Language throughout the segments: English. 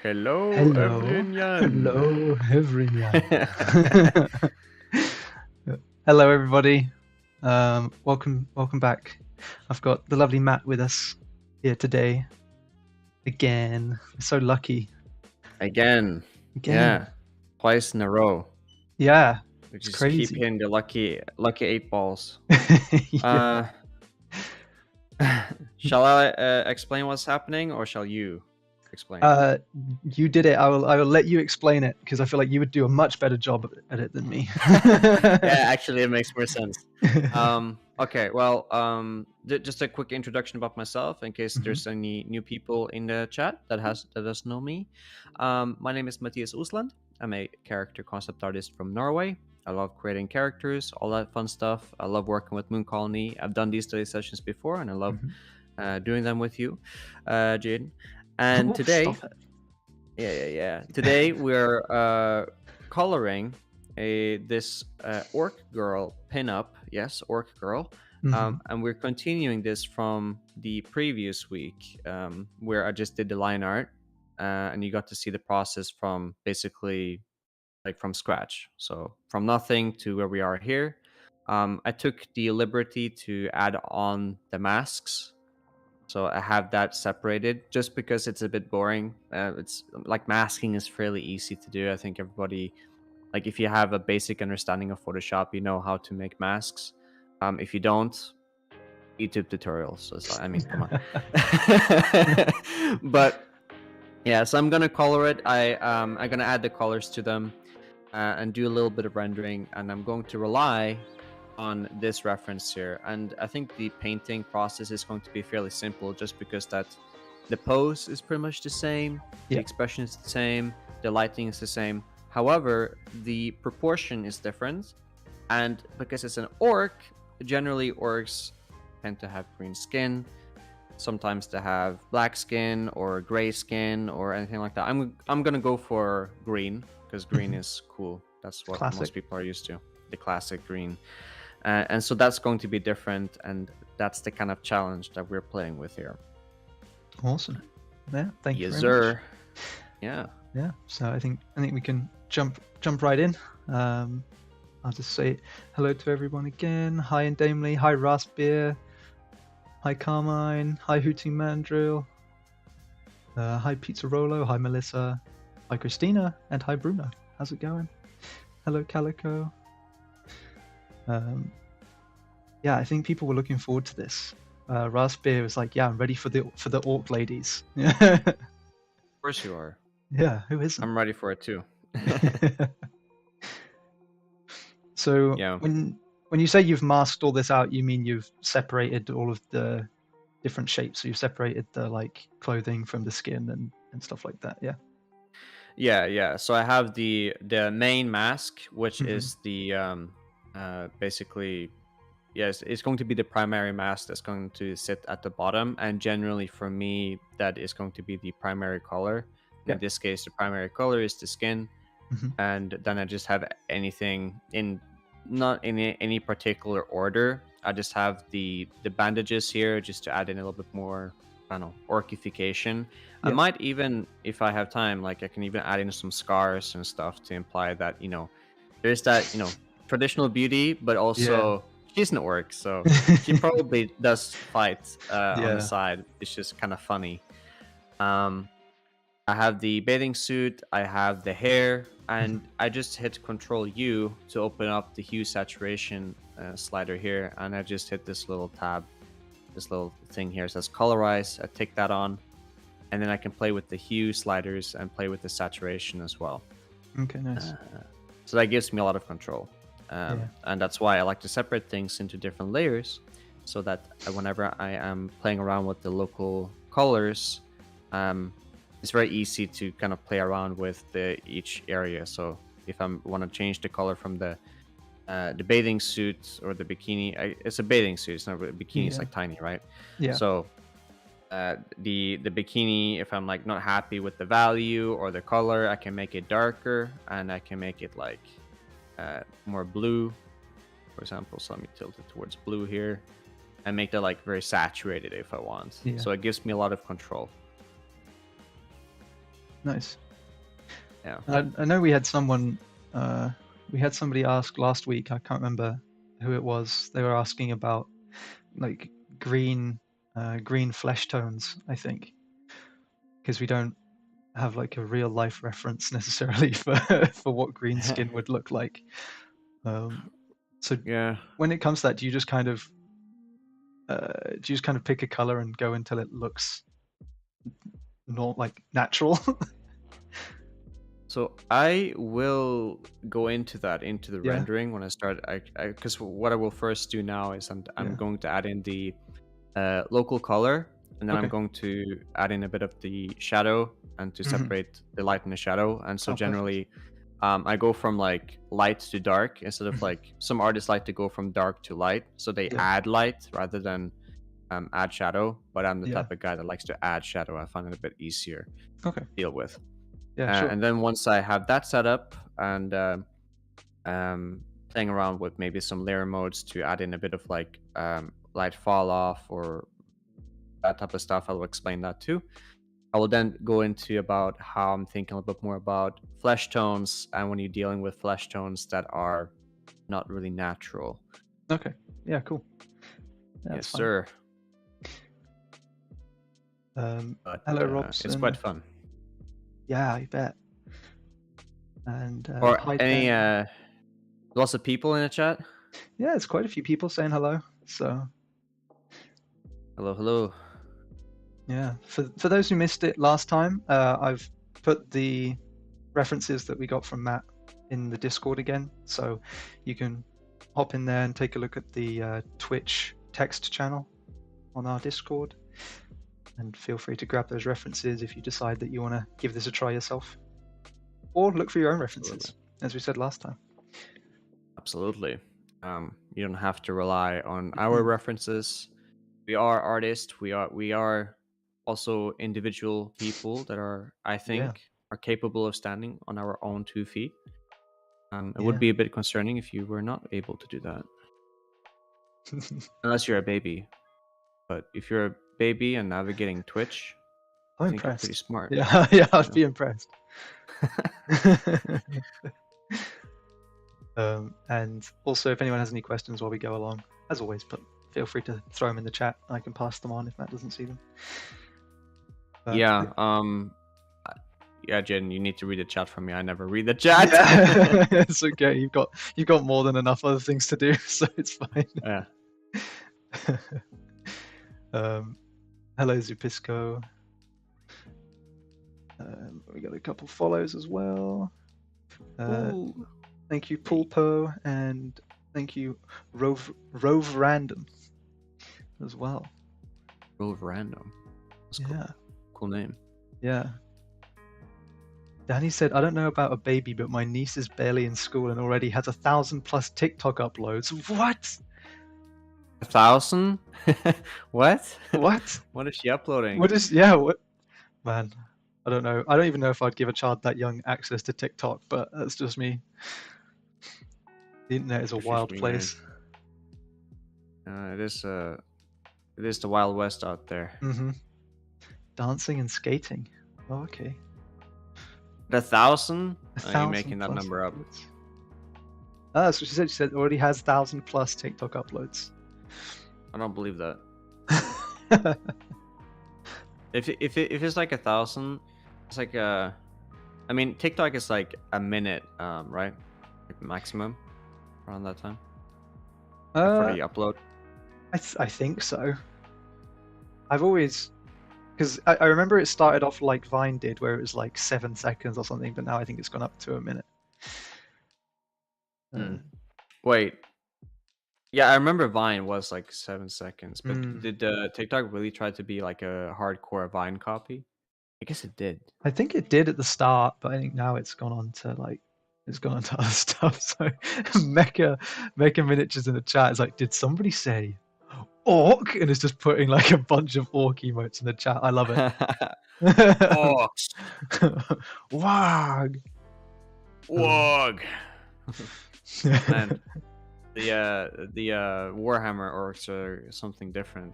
Hello, Hello, everyone. hello, everyone. Hello, everybody. Welcome back. I've got the lovely Matt with us here today. Again, we're so lucky. Again, Again, yeah, twice in a row. yeah, We it's just keep crazy. hitting the lucky 8 balls. Yeah. Uh, shall I explain what's happening, or shall you explain? Uh, you did it. I will let you explain it because I feel like you would do a much better job at it than me. Yeah, actually, it makes more sense. Okay, well, just a quick introduction about myself, in case Mhm, there's any new people in the chat that doesn't know me. My name is Mathias Osland. I'm a character concept artist from Norway. I love creating characters, all that fun stuff. I love working with Moon Colony. I've done these study sessions before, and I love mhm. doing them with you, Jaden. And Oh, stop today, it. yeah. Today we're coloring this orc girl pinup. Yes, orc girl. Mhm. And we're continuing this from the previous week, where I just did the line art, and you got to see the process from basically like from scratch. So from nothing to where we are here. I took the liberty to add on the masks, so I have that separated just because it's a bit boring. It's like masking is fairly easy to do. I think everybody, like if you have a basic understanding of Photoshop, you know how to make masks. If you don't, YouTube tutorials. So I mean, come on. But yeah, so I'm gonna color it. I'm gonna add the colors to them, and do a little bit of rendering, and I'm going to rely on this reference here. And I think the painting process is going to be fairly simple, just because that the pose is pretty much the same, the Yeah. expression is the same, the lighting is the same. However, the proportion is different, and because it's an orc, generally orcs tend to have green skin. Sometimes they have black skin or gray skin or anything like that. I'm gonna go for green because green Mhm. is cool. That's what Classic. most people are used to, the classic green. And so that's going to be different, and that's the kind of challenge that we're playing with here. Awesome. Yeah, thank you Yes, very much. sir. Yeah. Yeah, so I think we can jump right in. Um, I'll just say hello to everyone again. Hi, Indamely. Hi, Raspbeer. Hi, Carmine. Hi, Hooting Mandrill. Hi, Pizza Rolo. Hi, Melissa. Hi, Christina. And hi, Bruno. How's it going? Hello, Calico. Um, yeah, I think people were looking forward to this. Raspbeer was like, "Yeah, I'm ready for the orc ladies." Yeah, Of course you are. yeah. Who isn't? I'm ready for it too. So Yeah. when you say you've masked all this out, you mean you've separated all of the different shapes. So you've separated the like clothing from the skin and stuff like that. Yeah. Yeah. So I have the main mask, which Hmm. is the basically, yes, it's going to be the primary mask that's going to sit at the bottom, and generally for me that is going to be the primary color. And Yeah. in this case, the primary color is the skin, Hmm. and then I just have anything in, not in any particular order. I just have the bandages here just to add in a little bit more, I don't know, orcification. I Yeah. might even, if I have time, like I can even add in some scars and stuff to imply that, there's that, traditional beauty, but Yeah. also she's an orc, so she probably does fight on the Yeah. side. It's just kind of funny. um I have the bathing suit, I have the hair, Mhm. and I just hit Control U to open up the hue saturation slider here, and I just hit this little tab, this little thing here. It says colorize. I take that on, and then I can play with the hue sliders and play with the saturation as well. Okay. Nice. Uh, so that gives me a lot of control, Yeah. and that's why I like to separate things into different layers, so that whenever I am playing around with the local colors, um, it's very easy to kind of play around with each area. So if I want to change the color from the bathing suit or the bikini, it's a bathing suit. It's not a bikini. It's Yeah. like tiny, right? Yeah. So the bikini, if I'm like not happy with the value or the color, I can make it darker, and I can make it like more blue, for example. So let me tilt it towards blue here and make that like very saturated if I want. Yeah. So it gives me a lot of control. Nice. Yeah. I know we had someone, we had somebody ask last week. I can't remember who it was. They were asking about like green flesh tones. I think because we don't have like a real life reference necessarily for for what green skin would look like. So Yeah. when it comes to that, do you just kind of pick a color and go until it looks not like natural? So I will go into the Yeah, rendering when I start. Because what I will first do now is I'm yeah. going to add in the local color, and then I'm Okay. going to add in a bit of the shadow and to Hmm. separate the light and the shadow. And so Oh, perfect. generally, I go from like light to dark instead of Hmm. like some artists like to go from dark to light. So they Yeah, add light rather than add shadow. But I'm the yeah. type of guy that likes to add shadow. I find it a bit easier Okay. to deal with. Yeah, sure. And then once I have that set up and playing around with maybe some layer modes to add in a bit of like light fall off or that type of stuff, I will explain that too. I will then go into about how I'm thinking a bit more about flesh tones and when you're dealing with flesh tones that are not really natural. Okay. Yeah, cool. Yeah, Yes, that's fine. sir. But Hello, it's quite Robson. fun. Yeah, I bet. And Or hi, any Dan. lots of people in the chat. Yeah, it's quite a few people saying hello. So Hello, hello. yeah, for those who missed it last time, I've put the references that we got from Matt in the Discord again, so you can hop in there and take a look at the Twitch text channel on our Discord, and feel free to grab those references if you decide that you want to give this a try yourself, or look for your own references, Absolutely. as we said last time. Absolutely. You don't have to rely on our references. We are artists. We are also individual people that are, I Yeah, think, are capable of standing on our own 2 feet. It would yeah. be a bit concerning if you were not able to do that, unless you're a baby. But if you're a baby and navigating Twitch, I I'm think you're pretty impressed. smart. Yeah, yeah, I'd You be impressed. And also, if anyone has any questions while we go along, as always, but feel free to throw them in the chat. I can pass them on if Matt doesn't see them. Yeah. Yeah, Jen, you need to read the chat from me. I never read the chat. Yeah, it's okay. You've got more than enough other things to do, so it's fine. Yeah. Hello, Zupisco. We got a couple follows as well. Ooh. Thank you, Pulpo, and thank you, Rove Random, as well. Rove Random. That's cool. Yeah, Cool name. yeah. Danny said, I don't know about a baby, but my niece is barely in school and already has 1,000+ TikTok uploads. What? 1,000? What? What? What is she uploading? What is, yeah, what? Man, I don't know. I don't even know if I'd give a child that young access to TikTok, but that's just me. The internet is a She's just wild me, man. place. It is the Wild West out there. Mm-hmm. Dancing and skating. Oh, okay. 1,000? Are you 1,000+ making that number up? uploads. Ah, that's what she said. She said already has 1,000+ TikTok uploads. I don't believe that. If it's like 1,000, it's like I mean, TikTok is like a minute, right? Like maximum around that time. For the upload. I think so. I've always, because I remember it started off like Vine did, where it was like 7 seconds or something, but now I think it's gone up to a minute. Wait. Yeah, I remember Vine was like 7 seconds, but did TikTok really try to be like a hardcore Vine copy? I guess it did. I think it did at the start, but I think now it's gone on to like it's gone on to other stuff. So Mecha Miniatures in the chat is like, did somebody say orc? And it's just putting like a bunch of orc emotes in the chat. I love it. Orcs. Wog. Wog. Man, the Warhammer orcs are something different.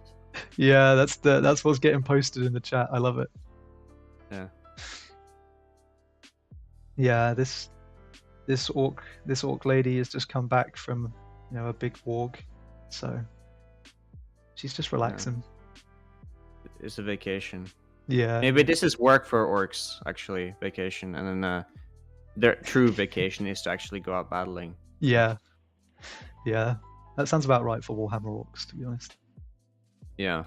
Yeah, that's what's getting posted in the chat. I love it. Yeah. Yeah, this orc lady has just come back from, you know, a big warg, so she's just relaxing. It's a vacation. Yeah. Maybe this is work for orcs, actually, vacation, and then their true vacation is to actually go out battling. Yeah. Yeah. That sounds about right for Warhammer orcs, to be honest. Yeah.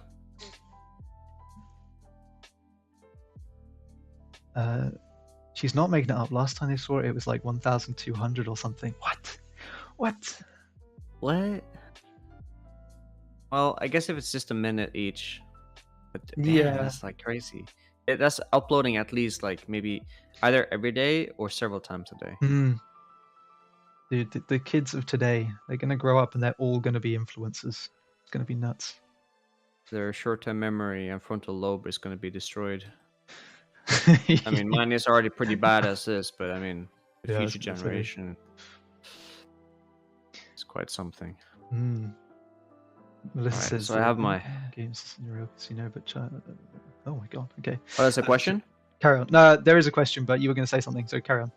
She's not making it up. Last time I saw it, it was like 1,200 or something. What? What? Well, I guess if it's just a minute each, but Yeah. damn, that's like crazy. That's uploading at least like maybe either every day or several times a day. Dude, the kids of today, they're gonna grow up and they're all gonna be influencers. It's gonna be nuts. Their short-term memory and frontal lobe is going to be destroyed. I mean, mine is already pretty bad as is, but I mean, the Yeah, I was future gonna say. generation is quite something. Melissa Alright, says, so I have my. games in Euro Casino, but oh my god. Okay. Oh, that's a question? Carry on. No, there is a question, but you were gonna say something, so carry on.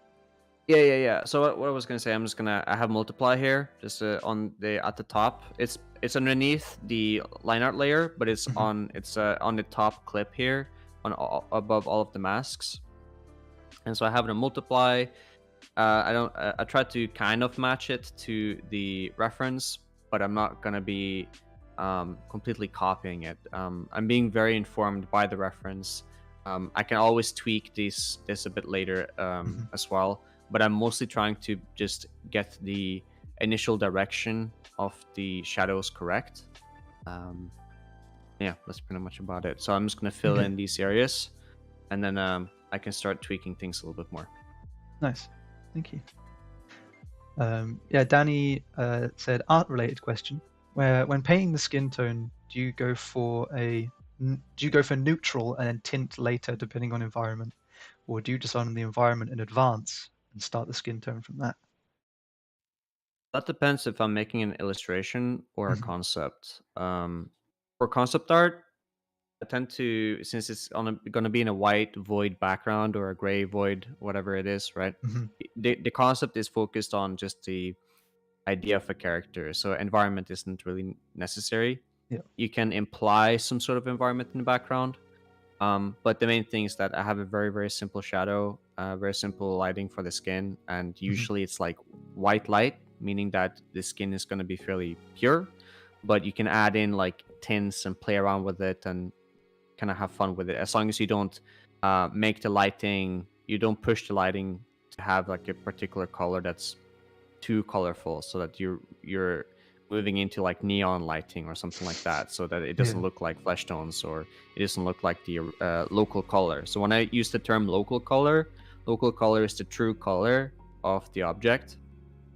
Yeah. So what I was gonna say, I have multiply here, just on the at the top. It's underneath the line art layer, but it's on the top clip here, above all of the masks. And so I have it a multiply. I tried to kind of match it to the reference, but I'm not gonna be completely copying it. I'm being very informed by the reference. I can always tweak this a bit later as well, but I'm mostly trying to just get the initial direction of the shadows correct. Yeah, that's pretty much about it. So I'm just gonna fill in these areas, and then I can start tweaking things a little bit more. Nice, thank you. Yeah, Danny said art-related question. When painting the skin tone, do you go for neutral and then tint later depending on environment, or do you decide on the environment in advance and start the skin tone from that? That depends if I'm making an illustration or a concept. For concept art, I tend to, since it's going to be in a white void background or a gray void, whatever it is, right? The concept is focused on just the idea of a character, so environment isn't really necessary. Yeah. You can imply some sort of environment in the background, but the main thing is that I have a very, very simple shadow, very simple lighting for the skin, and usually it's like white light, meaning that the skin is going to be fairly pure, but you can add in like tints and play around with it and kind of have fun with it, as long as you don't make the lighting, you don't push the lighting to have like a particular color that's too colorful, so that you're moving into like neon lighting or something like that, so that it doesn't look like flesh tones, or it doesn't look like the local color. So when I use the term local color is the true color of the object,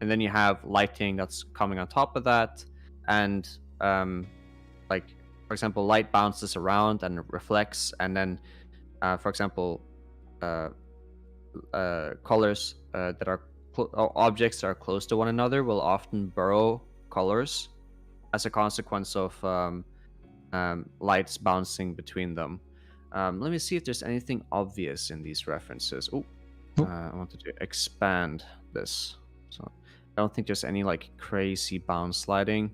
and then you have lighting that's coming on top of that, and like, for example, light bounces around and reflects, and then for example colors that are objects that are close to one another will often borrow colors as a consequence of lights bouncing between them. Let me see if there's anything obvious in these references. I wanted to expand this, so I don't think there's any like crazy bounce sliding.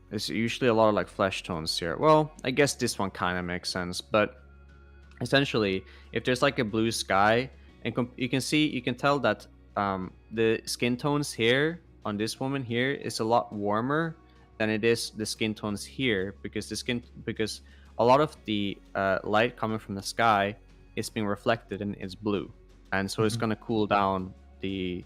There's usually a lot of like flesh tones here. Well, I guess this one kind of makes sense, but essentially, if there's like a blue sky, and you can tell that the skin tones here on this woman here is a lot warmer than it is the skin tones here, because a lot of the light coming from the sky is being reflected and it's blue, and so it's going to cool down the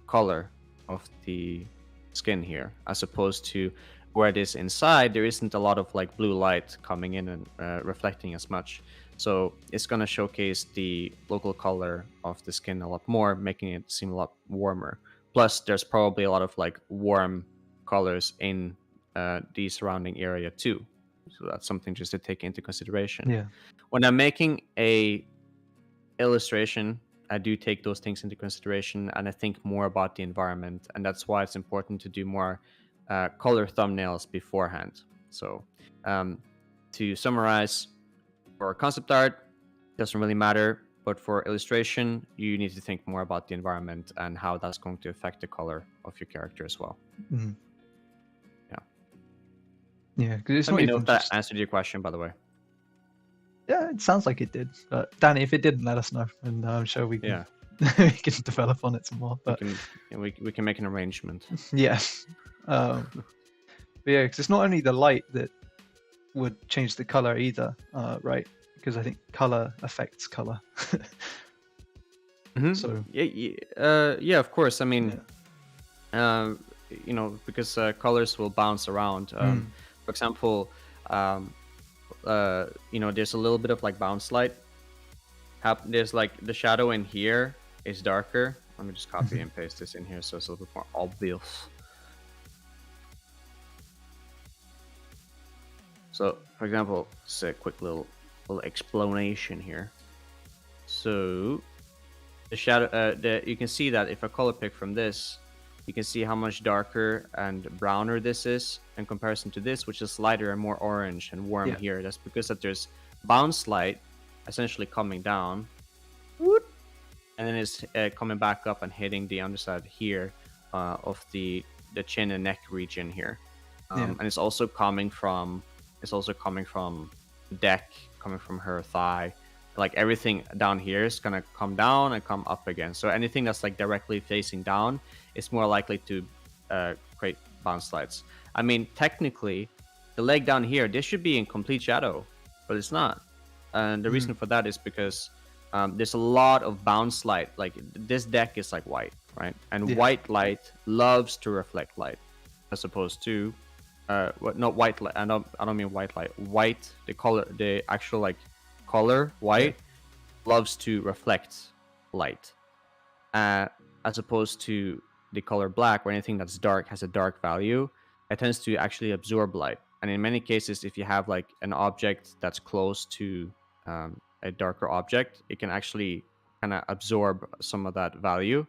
color of the skin here, as opposed to where it is inside, there isn't a lot of like blue light coming in and reflecting as much, so it's going to showcase the local color of the skin a lot more, making it seem a lot warmer. Plus there's probably a lot of like warm colors in the surrounding area too, so that's something just to take into consideration. When I'm making a illustration, I do take those things into consideration, and I think more about the environment, and that's why it's important to do more color thumbnails beforehand. So to summarize, for concept art, doesn't really matter, but for illustration, you need to think more about the environment and how that's going to affect the color of your character as well. Mm. Yeah. Yeah, because it's Let not me even know if that just... answered your question, by the way. Yeah, it sounds like it did. But Danny, if it didn't, let us know, and I'm sure we can Yeah, we can develop on it some more. But we can make an arrangement. yeah, but yeah, because it's not only the light that would change the color either, right? Because I think color affects color. Mm-hmm. So yeah, of course. I mean, yeah. Because colors will bounce around. For example, there's a little bit of like bounce light. There's like the shadow in here is darker. Let me just copy and paste this in here so it's a little bit more obvious. So, for example, just a quick little explanation here. So, the shadow, you can see that if I color pick from this, you can see how much darker and browner this is in comparison to this, which is lighter and more orange and warm here. That's because that there's bounce light essentially coming down, and then it's coming back up and hitting the underside here of the chin and neck region here, and it's also coming from deck, coming from her thigh. Like everything down here is gonna come down and come up again. So anything that's like directly facing down is more likely to create bounce lights. I mean, technically, the leg down here, this should be in complete shadow, but it's not. And the reason for that is because there's a lot of bounce light. Like this deck is like white, right? And white light loves to reflect light, as opposed to not white light. I don't mean white light. White, the actual like color white loves to reflect light, as opposed to the color black, or anything that's dark has a dark value. It tends to actually absorb light. And in many cases, if you have like an object that's close to a darker object, it can actually kind of absorb some of that value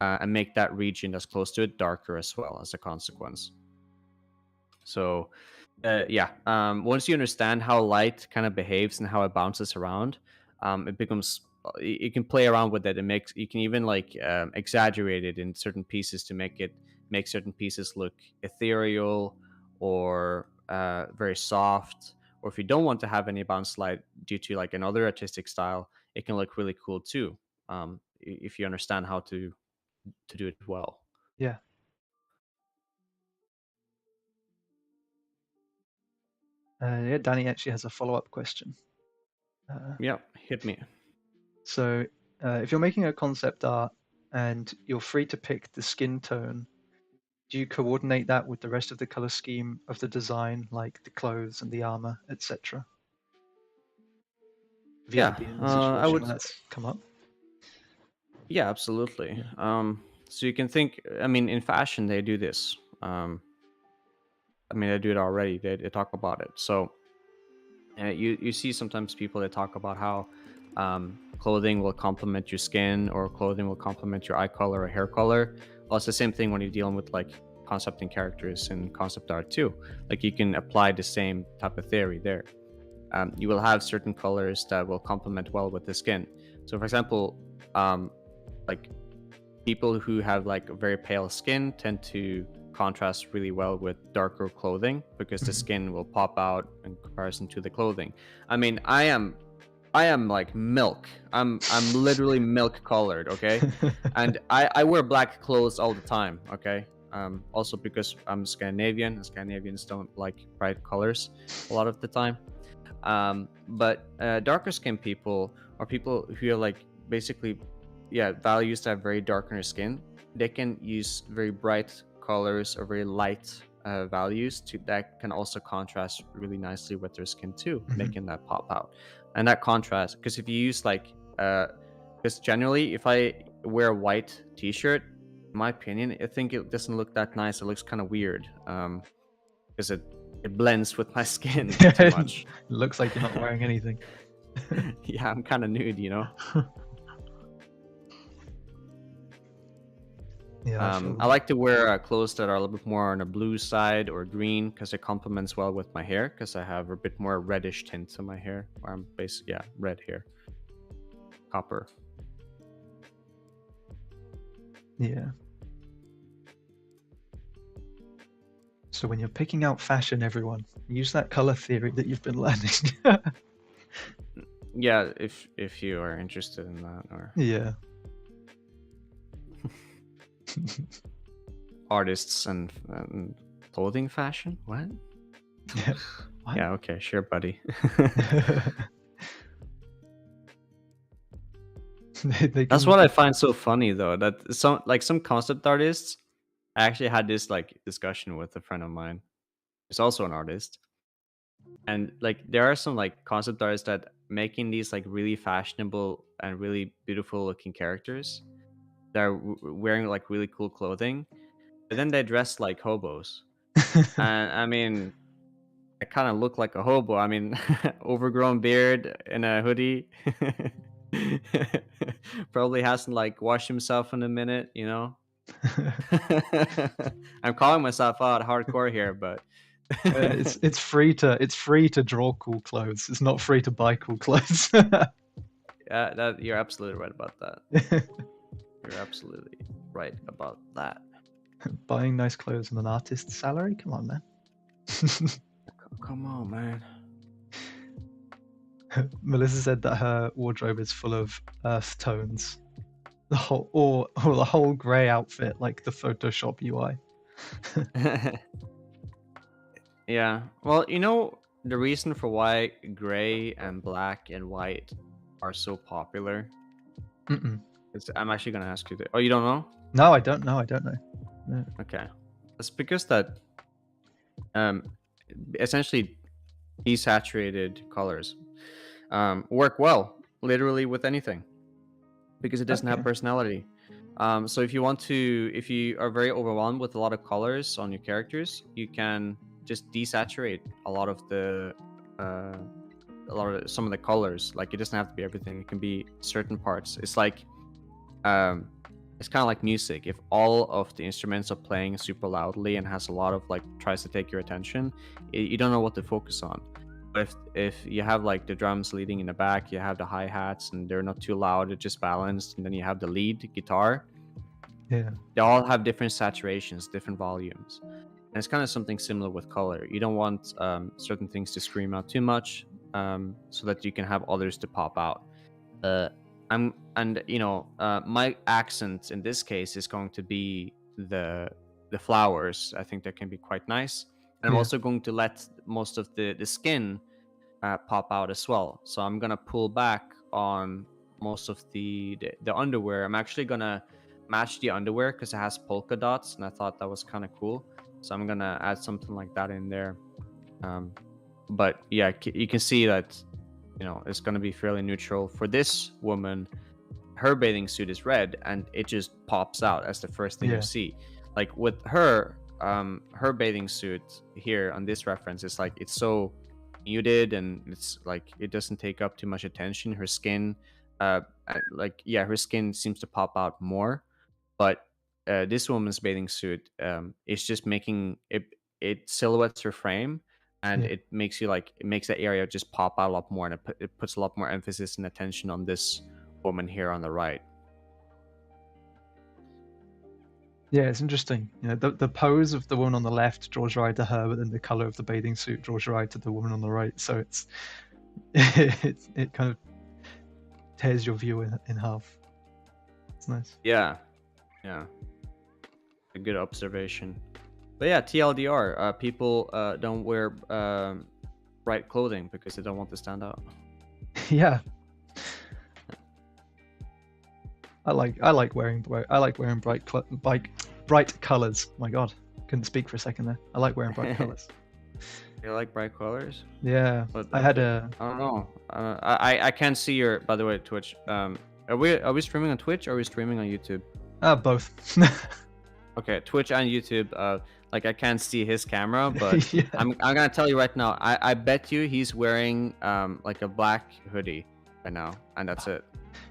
and make that region that's close to it darker as well as a consequence. So once you understand how light kind of behaves and how it bounces around, it becomes, you can play around with it. You can even like exaggerate it in certain pieces to make certain pieces look ethereal or very soft. Or if you don't want to have any bounce light due to like another artistic style, it can look really cool too, if you understand how to do it well. Yeah. Danny actually has a follow-up question. Yeah, hit me. So if you're making a concept art and you're free to pick the skin tone, do you coordinate that with the rest of the color scheme of the design, like the clothes and the armor, etc.? Have you ever been in a situation where that's come up? Yeah, absolutely. So you can think, I mean, in fashion, they do this. They do it already. They talk about it. So you see sometimes people that talk about how clothing will complement your skin, or clothing will complement your eye color or hair color. Well, it's the same thing when you're dealing with like concepting characters and concept art too. Like you can apply the same type of theory there. You will have certain colors that will complement well with the skin. So for example, like people who have like very pale skin tend to contrast really well with darker clothing, because the skin will pop out in comparison to the clothing. I mean, I am like milk. I'm literally milk colored, okay? And I wear black clothes all the time, okay? Also because I'm Scandinavian, and Scandinavians don't like bright colors a lot of the time. But darker skinned people, or people who are like basically values to have very darker skin, they can use very bright colors or very light values that can also contrast really nicely with their skin too, making that pop out. And that contrast, because if you use like because generally if I wear a white t-shirt, in my opinion, I think it doesn't look that nice. It looks kind of weird because it blends with my skin too much. It looks like you're not wearing anything. Yeah, I'm kind of nude, you know. Yeah, I feel I like to wear clothes that are a little bit more on the blue side or green because it complements well with my hair because I have a bit more reddish tint to my hair. Where I'm basically, yeah, red hair, copper. yeah. So when you're picking out fashion, everyone, use that color theory that you've been learning. Yeah, if you are interested in that, or Yeah. artists and clothing fashion. What? Yeah. What? Yeah, okay, sure, buddy. They That's can. what I find so funny though, that some concept artists. I actually had this like discussion with a friend of mine. He's also an artist. And like there are some like concept artists that making these like really fashionable and really beautiful looking characters that are wearing like really cool clothing, but then they dress like hobos. And I mean, I kind of look like a hobo. I mean, overgrown beard and a hoodie. Probably hasn't like washed himself in a minute, you know. I'm calling myself out hardcore here, but It's free to draw cool clothes. It's not free to buy cool clothes. yeah, that you're absolutely right about that. You're absolutely right about that. Buying nice clothes on an artist's salary? Come on, man. Come on, man. Melissa said that her wardrobe is full of earth tones. The whole or the whole grey outfit, like the Photoshop UI. Yeah. Well, you know the reason for why gray and black and white are so popular? Mm-mm. I'm actually gonna ask you. Oh, you don't know? No, I don't know. I don't know. No. Okay. It's because that um, essentially desaturated colors work well, literally with anything, because it doesn't have Okay. personality. So if you are very overwhelmed with a lot of colors on your characters, you can just desaturate a lot of some of the colors. Like it doesn't have to be everything; it can be certain parts. It's like it's kind of like music. If all of the instruments are playing super loudly and has a lot of like tries to take your attention, you don't know what to focus on. But if you have like the drums leading in the back, you have the hi-hats and they're not too loud, they're just balanced, and then you have the lead guitar, Yeah. they all have different saturations, different volumes. And it's kind of something similar with color. You don't want certain things to scream out too much, so that you can have others to pop out. My accent in this case is going to be the flowers. I think that can be quite nice. And I'm Yeah. also going to let most of the skin pop out as well. So I'm gonna pull back on most of the underwear. I'm actually gonna match the underwear because it has polka dots, and I thought that was kind of cool. So I'm gonna add something like that in there. Um, but yeah, you can see that it's gonna be fairly neutral. For this woman, her bathing suit is red, and it just pops out as the first thing you Yeah. see. Like with her, her bathing suit here on this reference is like it's so muted, and it's like it doesn't take up too much attention. Her skin, her skin seems to pop out more. But this woman's bathing suit, is just making it silhouettes her frame, and Yeah. it makes it makes that area just pop out a lot more, and it puts a lot more emphasis and attention on this woman here on the right. Yeah, it's interesting. You know, the pose of the woman on the left draws your eye to her, but then the color of the bathing suit draws your eye to the woman on the right. So it's it kind of tears your view in half. It's nice. Yeah, a good observation. But yeah, TLDR, people don't wear bright clothing because they don't want to stand out. Yeah. I like wearing bright colors. My God, couldn't speak for a second there. I like wearing bright colors. You like bright colors? Yeah, But I had a. I don't know. I can't see your. By the way, Twitch. Are we streaming on Twitch or are we streaming on YouTube? Both. Okay, Twitch and YouTube. Like I can't see his camera, but Yeah. I'm gonna tell you right now. I bet you he's wearing like a black hoodie right now, and that's it.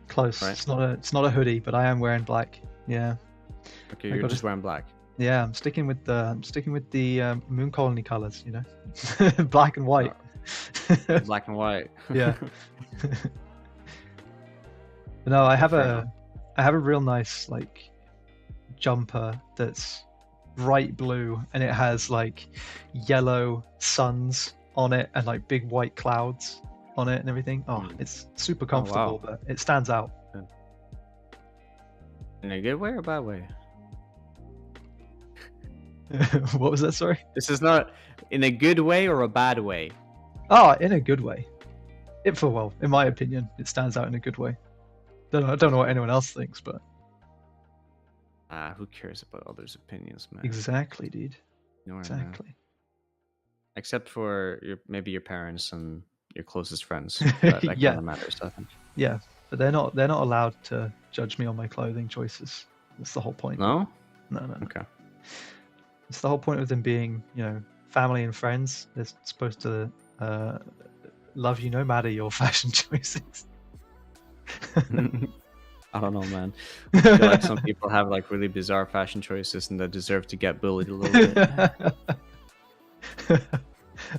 Close. Right. It's not a hoodie, but I am wearing black. Yeah. Okay, I you're got just wearing black. Yeah, I'm sticking with the moon colony colors, you know, black and white. Black and white. Yeah. No, I Okay, have fair enough. a real nice like jumper that's bright blue, and it has like yellow suns on it and like big white clouds on it and everything. Oh, Hmm. it's super Oh comfortable, wow. but it stands out. In a good way or bad way? What was that? Sorry. This is not in a good way or a bad way. Oh, in a good way. Well, in my opinion, it stands out in a good way. I don't know what anyone else thinks, but Who cares about others' opinions, man? exactly, dude. You know what I mean? Exactly. Except for maybe your parents and your closest friends. That kind Yeah, of matters, I think. yeah, but they're not allowed to judge me on my clothing choices. That's the whole point. No? No. Okay. It's the whole point of them being, you know, family and friends. They're supposed to love you no matter your fashion choices. I don't know, man. I feel like some people have like really bizarre fashion choices and they deserve to get bullied a little bit.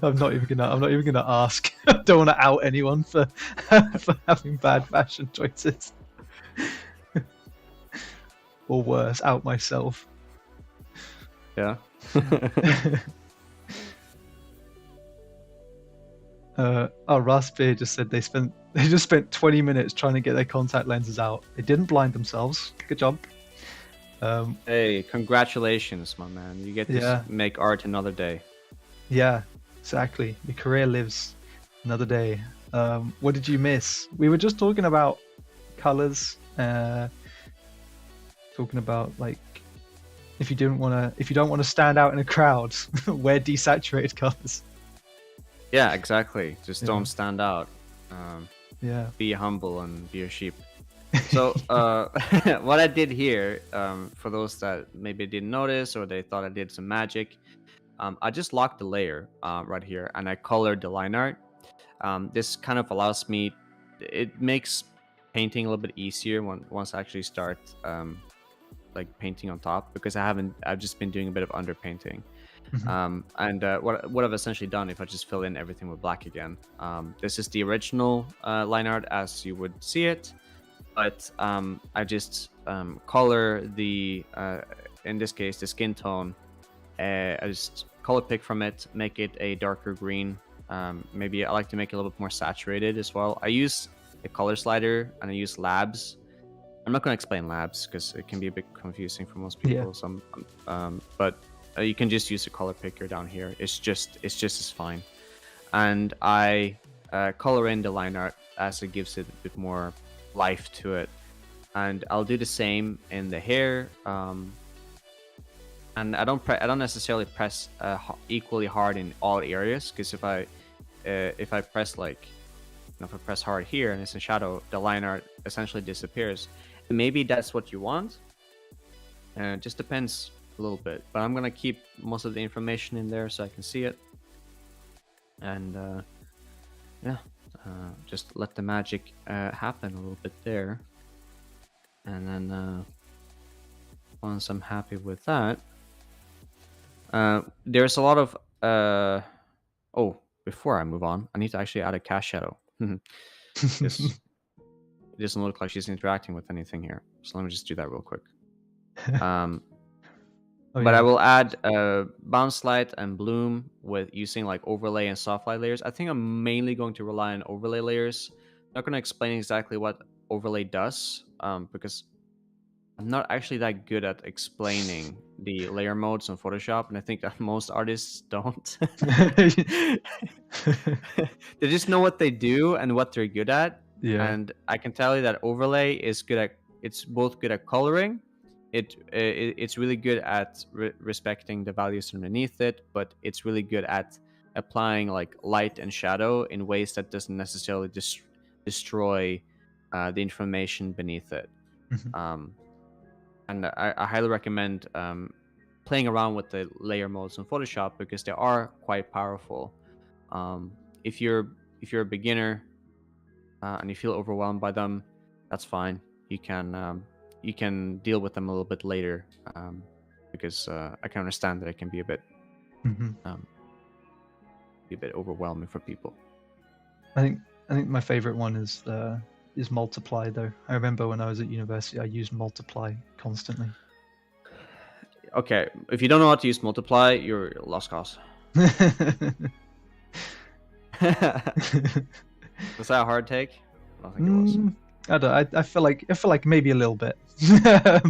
I'm not even gonna ask. I don't want to out anyone for having bad fashion choices. Or worse, out myself. Yeah. Raspberry just said they just spent 20 minutes trying to get their contact lenses out. They didn't blind themselves. Good job. Hey, congratulations, my man. You get to Yeah. make art another day. Yeah, exactly. Your career lives another day. What did you miss? We were just talking about colors. Talking about like if you don't want to stand out in a crowd, wear desaturated colors. Yeah, exactly. Just Yeah. don't stand out. Yeah. Be humble and be a sheep. So what I did here, for those that maybe didn't notice or they thought I did some magic, I just locked the layer right here and I colored the line art. This kind of allows me, it makes painting a little bit easier once I actually start like painting on top, because I've just been doing a bit of underpainting. And what I've essentially done, if I just fill in everything with black again, this is the original line art as you would see it, but I just color the in this case the skin tone. I just color pick from it, make it a darker green. Maybe I like to make it a little bit more saturated as well. I use a color slider and I use labs. I'm not going to explain labs because it can be a bit confusing for most people. Yeah. But you can just use a color picker down here. It's just as fine. And I color in the line art as it gives it a bit more life to it. And I'll do the same in the hair. And I don't necessarily press equally hard in all areas, because if I press like, if I press hard here and it's in shadow, the line art essentially disappears. And maybe that's what you want. It just depends a little bit, but I'm gonna keep most of the information in there so I can see it. And yeah, just let the magic happen a little bit there. And then once I'm happy with that, there's a lot of oh, before I move on, I need to actually add a cast shadow. Because it doesn't look like she's interacting with anything here. So let me just do that real quick. But yeah. I will add bounce light and bloom with using like overlay and soft light layers. I think I'm mainly going to rely on overlay layers. I'm not going to explain exactly what overlay does, because I'm not actually that good at explaining the layer modes on Photoshop, and I think that most artists don't. They just know what they do and what they're good at. Yeah. And I can tell you that overlay is good at, it's both good at coloring. It's really good at respecting the values underneath it, but it's really good at applying like light and shadow in ways that doesn't necessarily destroy the information beneath it. And I highly recommend playing around with the layer modes in Photoshop, because they are quite powerful. If you're a beginner and you feel overwhelmed by them, that's fine. You can you can deal with them a little bit later, because I can understand that it can be Hmm. a bit overwhelming for people. I think my favorite one is multiply though. I remember when I was at university, I used multiply constantly. Okay, if you don't know how to use multiply, you're lost cause. Was that a hard take? I don't think it was. I don't. I feel like maybe a little bit,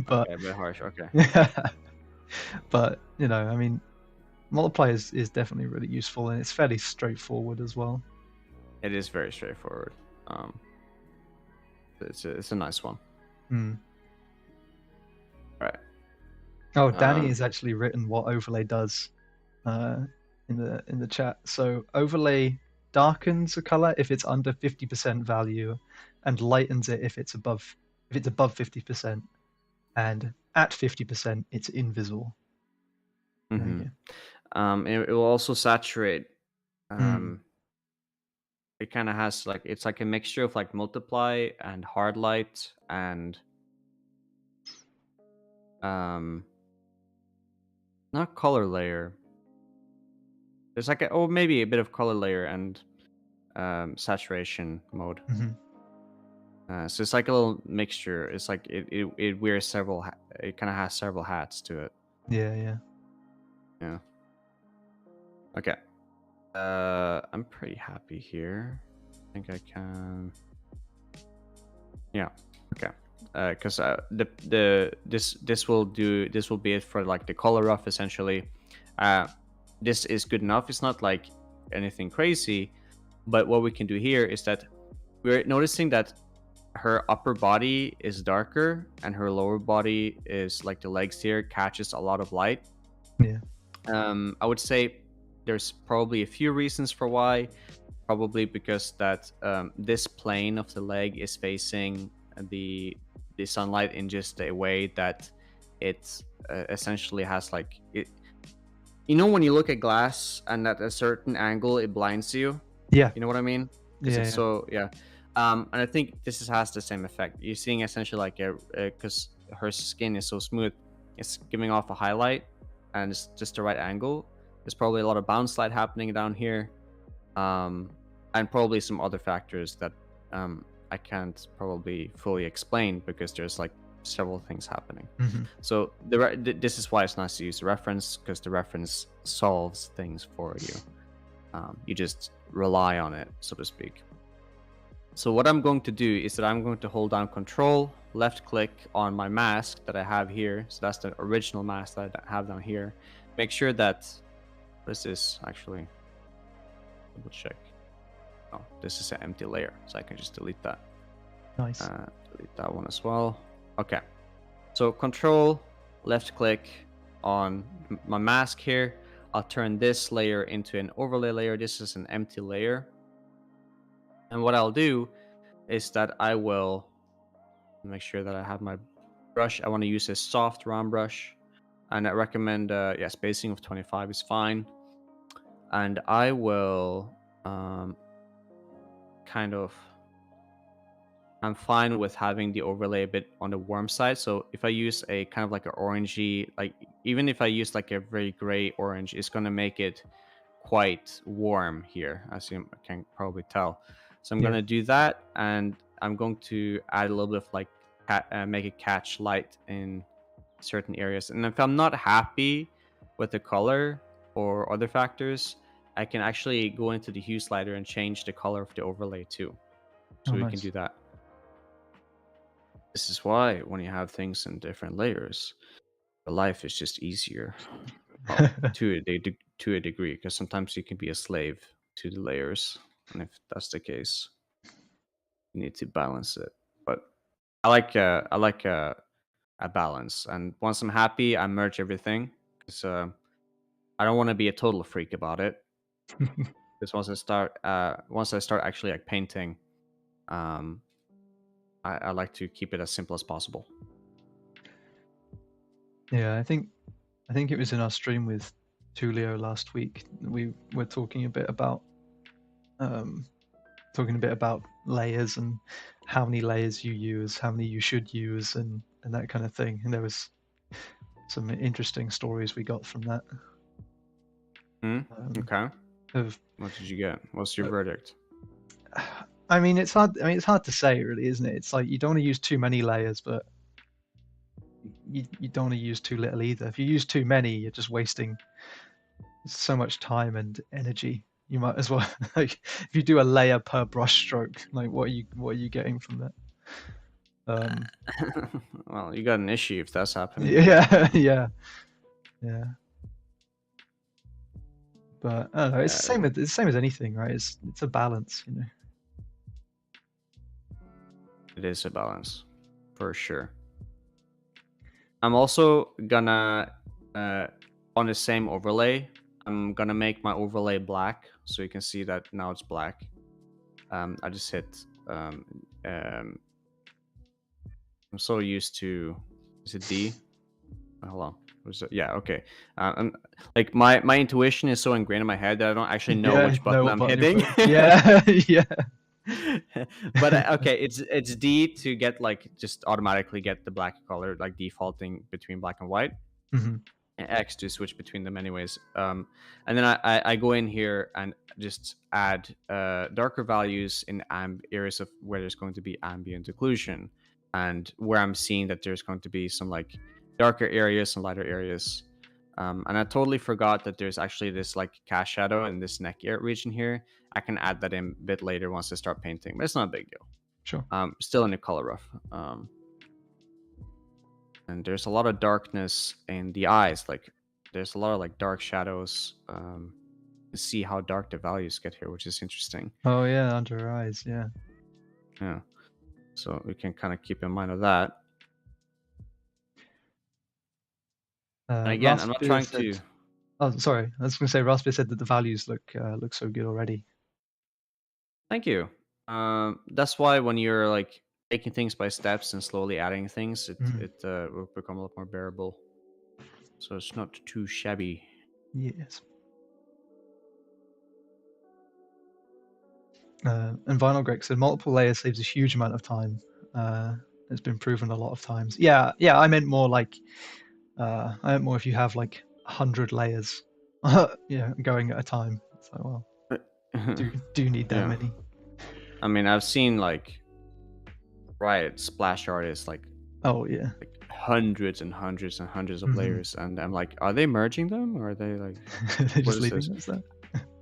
but Okay, a bit harsh. Okay. but I mean, multiply is definitely really useful, and it's fairly straightforward as well. It is very straightforward. It's a nice one. Mm. Right. Oh, Danny has actually written what overlay does in the chat. So overlay darkens a color if it's under 50% value, and lightens it if it's above 50%, and at 50% it's invisible. Mm-hmm. It will also saturate. It kind of has like, it's like a mixture of like multiply and hard light and not color layer. There's like maybe a bit of color layer and saturation mode. So it's like a little mixture. It's like it wears several. It kind of has several hats to it. Yeah. Okay. I'm pretty happy here. I think I can. Yeah. Okay. Because this will be it for like the color rough essentially. This is good enough. It's not like anything crazy, but what we can do here is that we're noticing that her upper body is darker and her lower body is like the legs here catches a lot of light. Yeah. I would say there's probably a few reasons for why. Probably because that this plane of the leg is facing the sunlight in just a way that it essentially has like it. You know when you look at glass and at a certain angle it blinds you. Yeah. You know what I mean? Because Yeah. it's so and I think has the same effect. You're seeing essentially like because her skin is so smooth, it's giving off a highlight, and it's just the right angle. There's probably a lot of bounce light happening down here, and probably some other factors that I can't probably fully explain because there's like several things happening. So this is why it's nice to use the reference, because the reference solves things for you. You just rely on it, so to speak. So what I'm going to do is that I'm going to hold down Control, left click on my mask that I have here. So that's the original mask that I have down here. Make sure that, what is this actually? Double check. Oh, this is an empty layer, so I can just delete that. Nice. Delete that one as well. Okay. So Control, left click on my mask here. I'll turn this layer into an overlay layer. This is an empty layer. And what I'll do is that I will make sure that I have my brush. I want to use a soft round brush, and I recommend spacing of 25 is fine. And I will I'm fine with having the overlay a bit on the warm side. So if I use a kind of like an orangey, like even if I use like a very gray orange, it's going to make it quite warm here, as you can probably tell. So I'm going to do that, and I'm going to add a little bit of like make it catch light in certain areas. And if I'm not happy with the color or other factors, I can actually go into the hue slider and change the color of the overlay too. So we can do that. This is why when you have things in different layers, the life is just easier. Well, to a degree, because sometimes you can be a slave to the layers, and if that's the case, you need to balance it. But I like a balance, and once I'm happy, I merge everything, because I don't want to be a total freak about it. Because once I start actually like painting, I like to keep it as simple as possible. Yeah, I think it was in our stream with Tulio last week. We were talking a bit about layers and how many layers you use, how many you should use, and and that kind of thing. And there was some interesting stories we got from that. Okay. Of What did you get? What's your verdict? I mean, it's hard. I mean, it's hard to say, really, isn't it? It's like you don't want to use too many layers, but you don't want to use too little either. If you use too many, you're just wasting so much time and energy. You might as well like if you do a layer per brush stroke, like what are you getting from that? Well, you got an issue if that's happening. Yeah, yeah. But I don't know. It's the same as anything, right? It's a balance, you know. It is a balance, for sure. I'm also gonna on the same overlay. I'm gonna make my overlay black, so you can see that now it's black. I just hit. I'm so used to. Is it D? Hold on. Was it? Yeah. Okay. Like my intuition is so ingrained in my head that I don't actually know which button I'm hitting. Yeah, yeah. But okay, it's D to get like just automatically get the black color, like defaulting between black and white. Mm-hmm. And X to switch between them anyways. And then I go in here and just add darker values in areas of where there's going to be ambient occlusion, and where I'm seeing that there's going to be some like darker areas and lighter areas. And I totally forgot that there's actually this like cast shadow in this neck region here. I can add that in a bit later once I start painting, but it's not a big deal. Sure. Still in the color rough. And there's a lot of darkness in the eyes. Like there's a lot of like dark shadows. See how dark the values get here, which is interesting. Oh yeah, under her eyes, yeah. Yeah. So we can kind of keep in mind of that. Again, I'm not trying to. Oh, sorry. I was going to say, Raspberry said that the values look so good already. Thank you. That's why when you're like taking things by steps and slowly adding things, it will become a lot more bearable. So it's not too shabby. Yes. And Vinyl Greg said multiple layers saves a huge amount of time. It's been proven a lot of times. Yeah. I meant more like, if you have like 100 layers, going at a time. It's like, well, do you need that many? I mean, I've seen like splash artists like like hundreds and hundreds and hundreds of layers, and I'm like, are they merging them or are they like they're just leaving this there?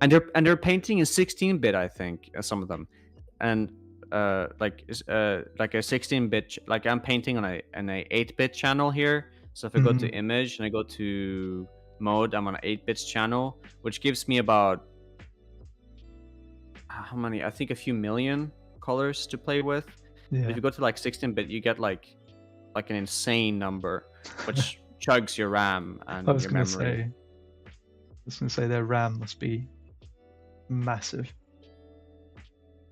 And they're painting in 16-bit, I think, some of them, and like a 16-bit, like I'm painting on a 8-bit channel here. So if I go to image and I go to mode, I'm on an 8-bit channel, which gives me about how many? I think a few million colors to play with. Yeah. If you go to like 16-bit, you get like an insane number, which chugs your RAM and your memory. I was gonna say their RAM must be massive.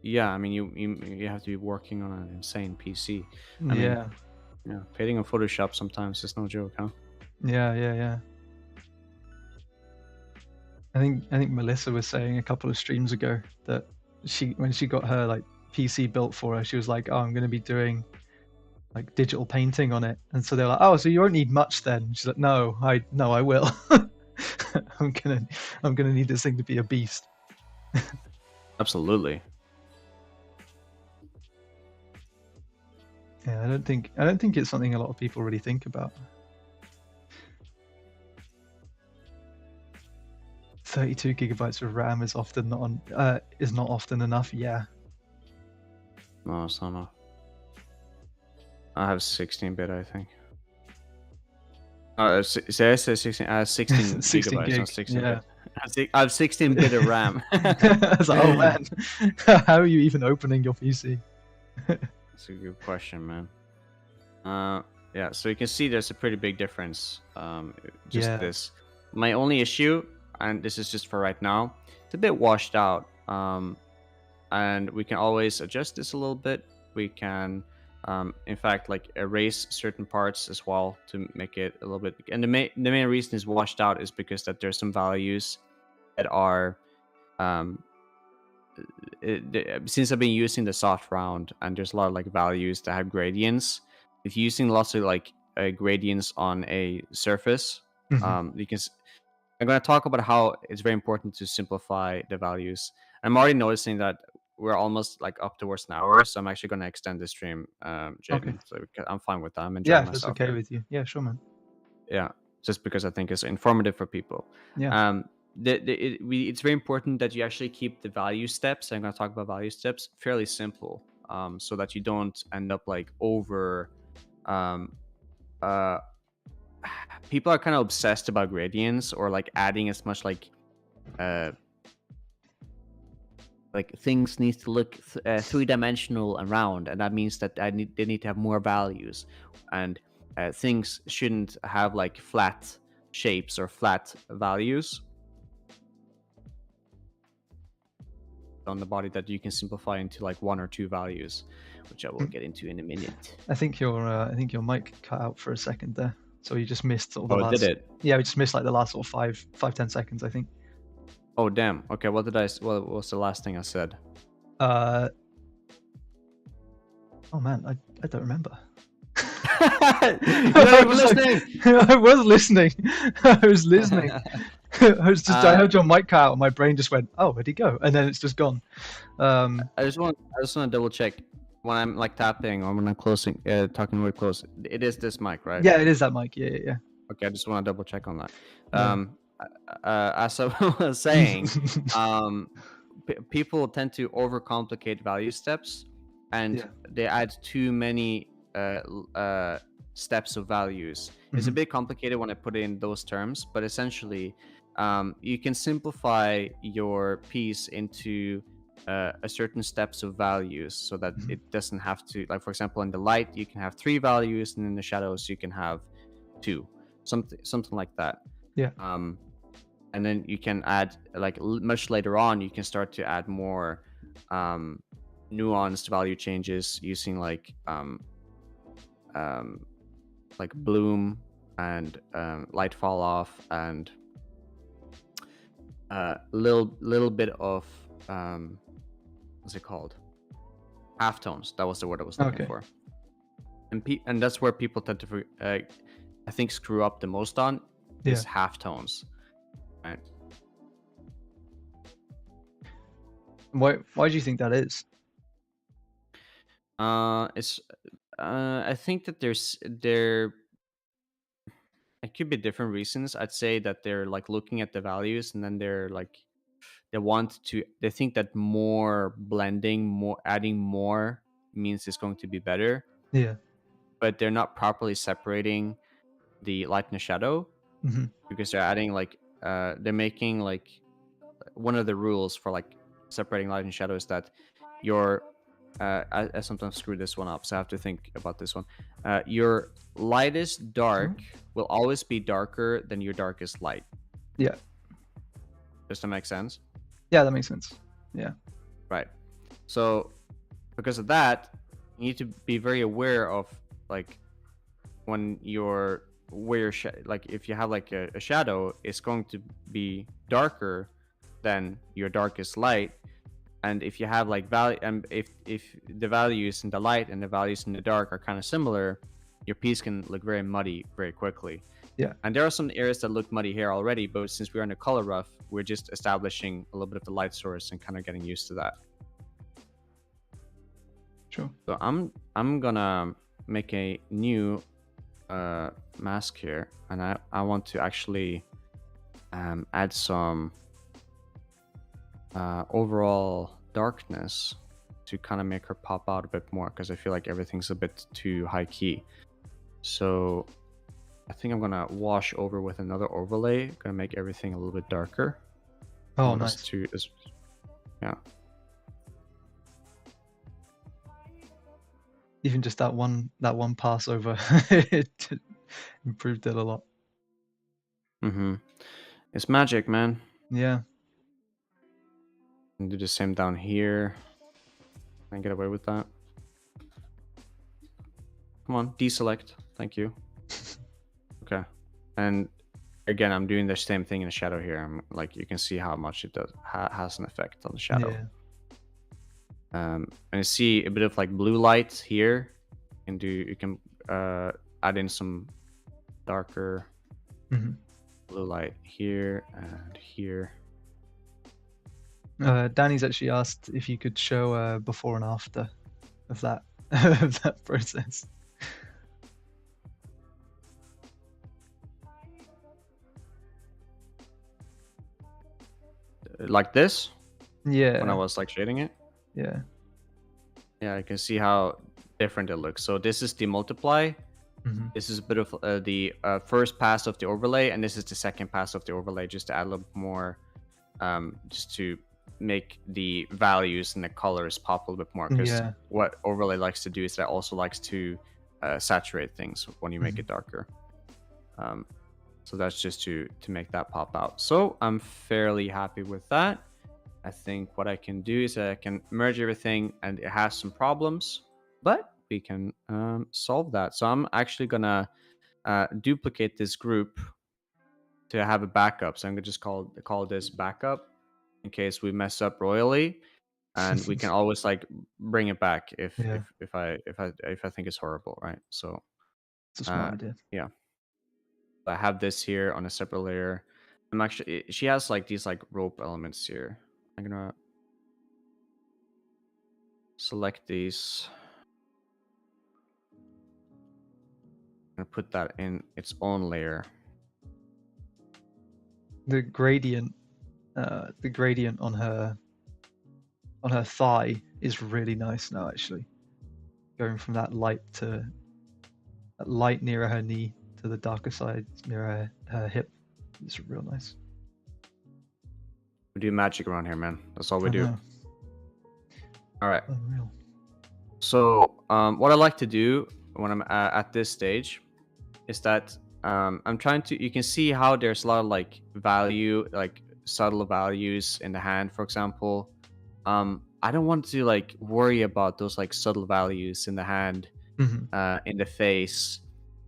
Yeah, I mean you have to be working on an insane PC. I mean, yeah, painting on Photoshop sometimes is no joke, huh? Yeah. I think Melissa was saying a couple of streams ago that when she got her like PC built for her, she was like, "Oh, I'm going to be doing like digital painting on it," and so they're like, "Oh, so you won't need much then?" She's like, "No, I will. I'm gonna need this thing to be a beast." Absolutely. Yeah, I don't think it's something a lot of people really think about. 32 gigabytes of RAM is not often enough. Yeah. No, it's not enough. I have 16-bit, I think. I say 16. I have 16 16 gigabytes, not 16-bit. Yeah. I have 16-bit of RAM. I was like, oh man, how are you even opening your PC? That's a good question, man. Yeah, so you can see there's a pretty big difference. This. My only issue, and this is just for right now, it's a bit washed out. And we can always adjust this a little bit. We can, in fact, like erase certain parts as well to make it a little bit. And the main reason is washed out is because that there's some values that are, since I've been using the soft round, and there's a lot of like values that have gradients. if you're using lots of like gradients on a surface, Mhm. you can. I'm going to talk about how it's very important to simplify the values. I'm already noticing that we're almost like up towards an hour, so I'm actually going to extend the stream, Okay. Jaden. So I'm fine with that. I'm Yeah, enjoying if that's myself okay here. with you. Yeah, sure, man. Yeah, just because I think it's informative for people. Yeah. It's very important that you actually keep the value steps. I'm going to talk about value steps fairly simple, so that you don't end up like over. Um, uh, People are kind of obsessed about gradients or like adding as much uh, like things need to look three-dimensional and round, and that means that they need to have more values, and things shouldn't have like flat shapes or flat values on the body that you can simplify into like one or two values, which I will Mm. get into in a minute. I think your mic cut out for a second there, so you just missed all the Oh, did last. it? Yeah, we just missed like the last sort of 5-10 seconds, I think. Oh, damn. Okay, what was the last thing I said? Uh. Oh man, I don't remember. You're not even listening. I was listening. I was listening. I heard your mic cut out, and my brain just went, "Oh, where'd he go?" And then it's just gone. I just want to double check when I'm like tapping or when I'm closing, talking really close. It is this mic, right? Yeah, it is that mic. Yeah. Okay, I just want to double check on that. Yeah. As I was saying, people tend to overcomplicate value steps, and Yeah. they add too many steps of values. It's a Mhm. bit complicated when I put it in those terms, but essentially, you can simplify your piece into a certain steps of values so that Mhm. it doesn't have to, like for example, in the light you can have 3 values, and in the shadows you can have 2, something like that. Yeah. And then you can add like much later on you can start to add more nuanced value changes using um, like bloom and light fall off and little bit of what's it called, halftones. That was the word I was looking Okay. for. And that's where people tend to I think screw up the most on is Yeah. halftones, right? Why do you think that is? It's I think that there it could be different reasons. I'd say that they're like looking at the values and then they're like they think that more blending, more adding more means it's going to be better, Yeah. but they're not properly separating the light and the shadow Hmm. because they're adding like they're making like one of the rules for like separating light and shadow is that your I sometimes screw this one up, so I have to think about this one. Your lightest dark will always be darker than your darkest light. Yeah. Does that make sense? Yeah, that makes sense. Yeah. Right. So because of that, you need to be very aware of like when you're where like if you have like a shadow, it's going to be darker than your darkest light. And if you have like value, and if the values in the light and the values in the dark are kind of similar, your piece can look very muddy very quickly. Yeah. And there are some areas that look muddy here already, but since we're in a color rough, we're just establishing a little bit of the light source and kind of getting used to that. Sure. So I'm gonna make a new mask here, and I want to actually add some overall darkness to kind of make her pop out a bit more, because I feel like everything's a bit too high key. So I think I'm gonna wash over with another overlay, gonna make everything a little bit darker. Oh, nice. Yeah. Even just that one pass over, it improved it a lot. It's magic, man. Yeah. And do the same down here. Can I get away with that? Come on, deselect. Thank you. Okay. And again, I'm doing the same thing in the shadow here. I'm like, you can see how much it does has an effect on the shadow. Yeah. And you see a bit of like blue light here. You can add in some darker Hmm. blue light here and here. Danny's actually asked if you could show before and after of that of that process. Like this, Yeah. when I was like shading it. Yeah. Yeah, I can see how different it looks. So this is the multiply. Hmm. This is a bit of the first pass of the overlay, and this is the second pass of the overlay, just to add a little more, just to make the values and the colors pop a little bit more. Because Yeah. what overlay likes to do is that it also likes to saturate things when you make Mhm. it darker. So that's just to make that pop out. So I'm fairly happy with that. I think what I can do is I can merge everything, and it has some problems, but we can solve that. So I'm actually gonna duplicate this group to have a backup. So I'm gonna just call this backup in case we mess up royally, and we can always like bring it back if Yeah. if I think it's horrible, right? So It's a smart idea. yeah, I have this here on a separate layer. I'm actually she has like these like rope elements here. I'm gonna select these. I'm gonna put that in its own layer. The gradient on her thigh is really nice now, actually. Going from that light nearer her knee to the darker side near her hip is real nice. We do magic around here, man. That's all we I do. know. All right. Unreal. So what I like to do when I'm at this stage is that I'm trying to. You can see how there's a lot of like value, like subtle values in the hand, for example. I don't want to like worry about those like subtle values in the hand, Hmm. in the face.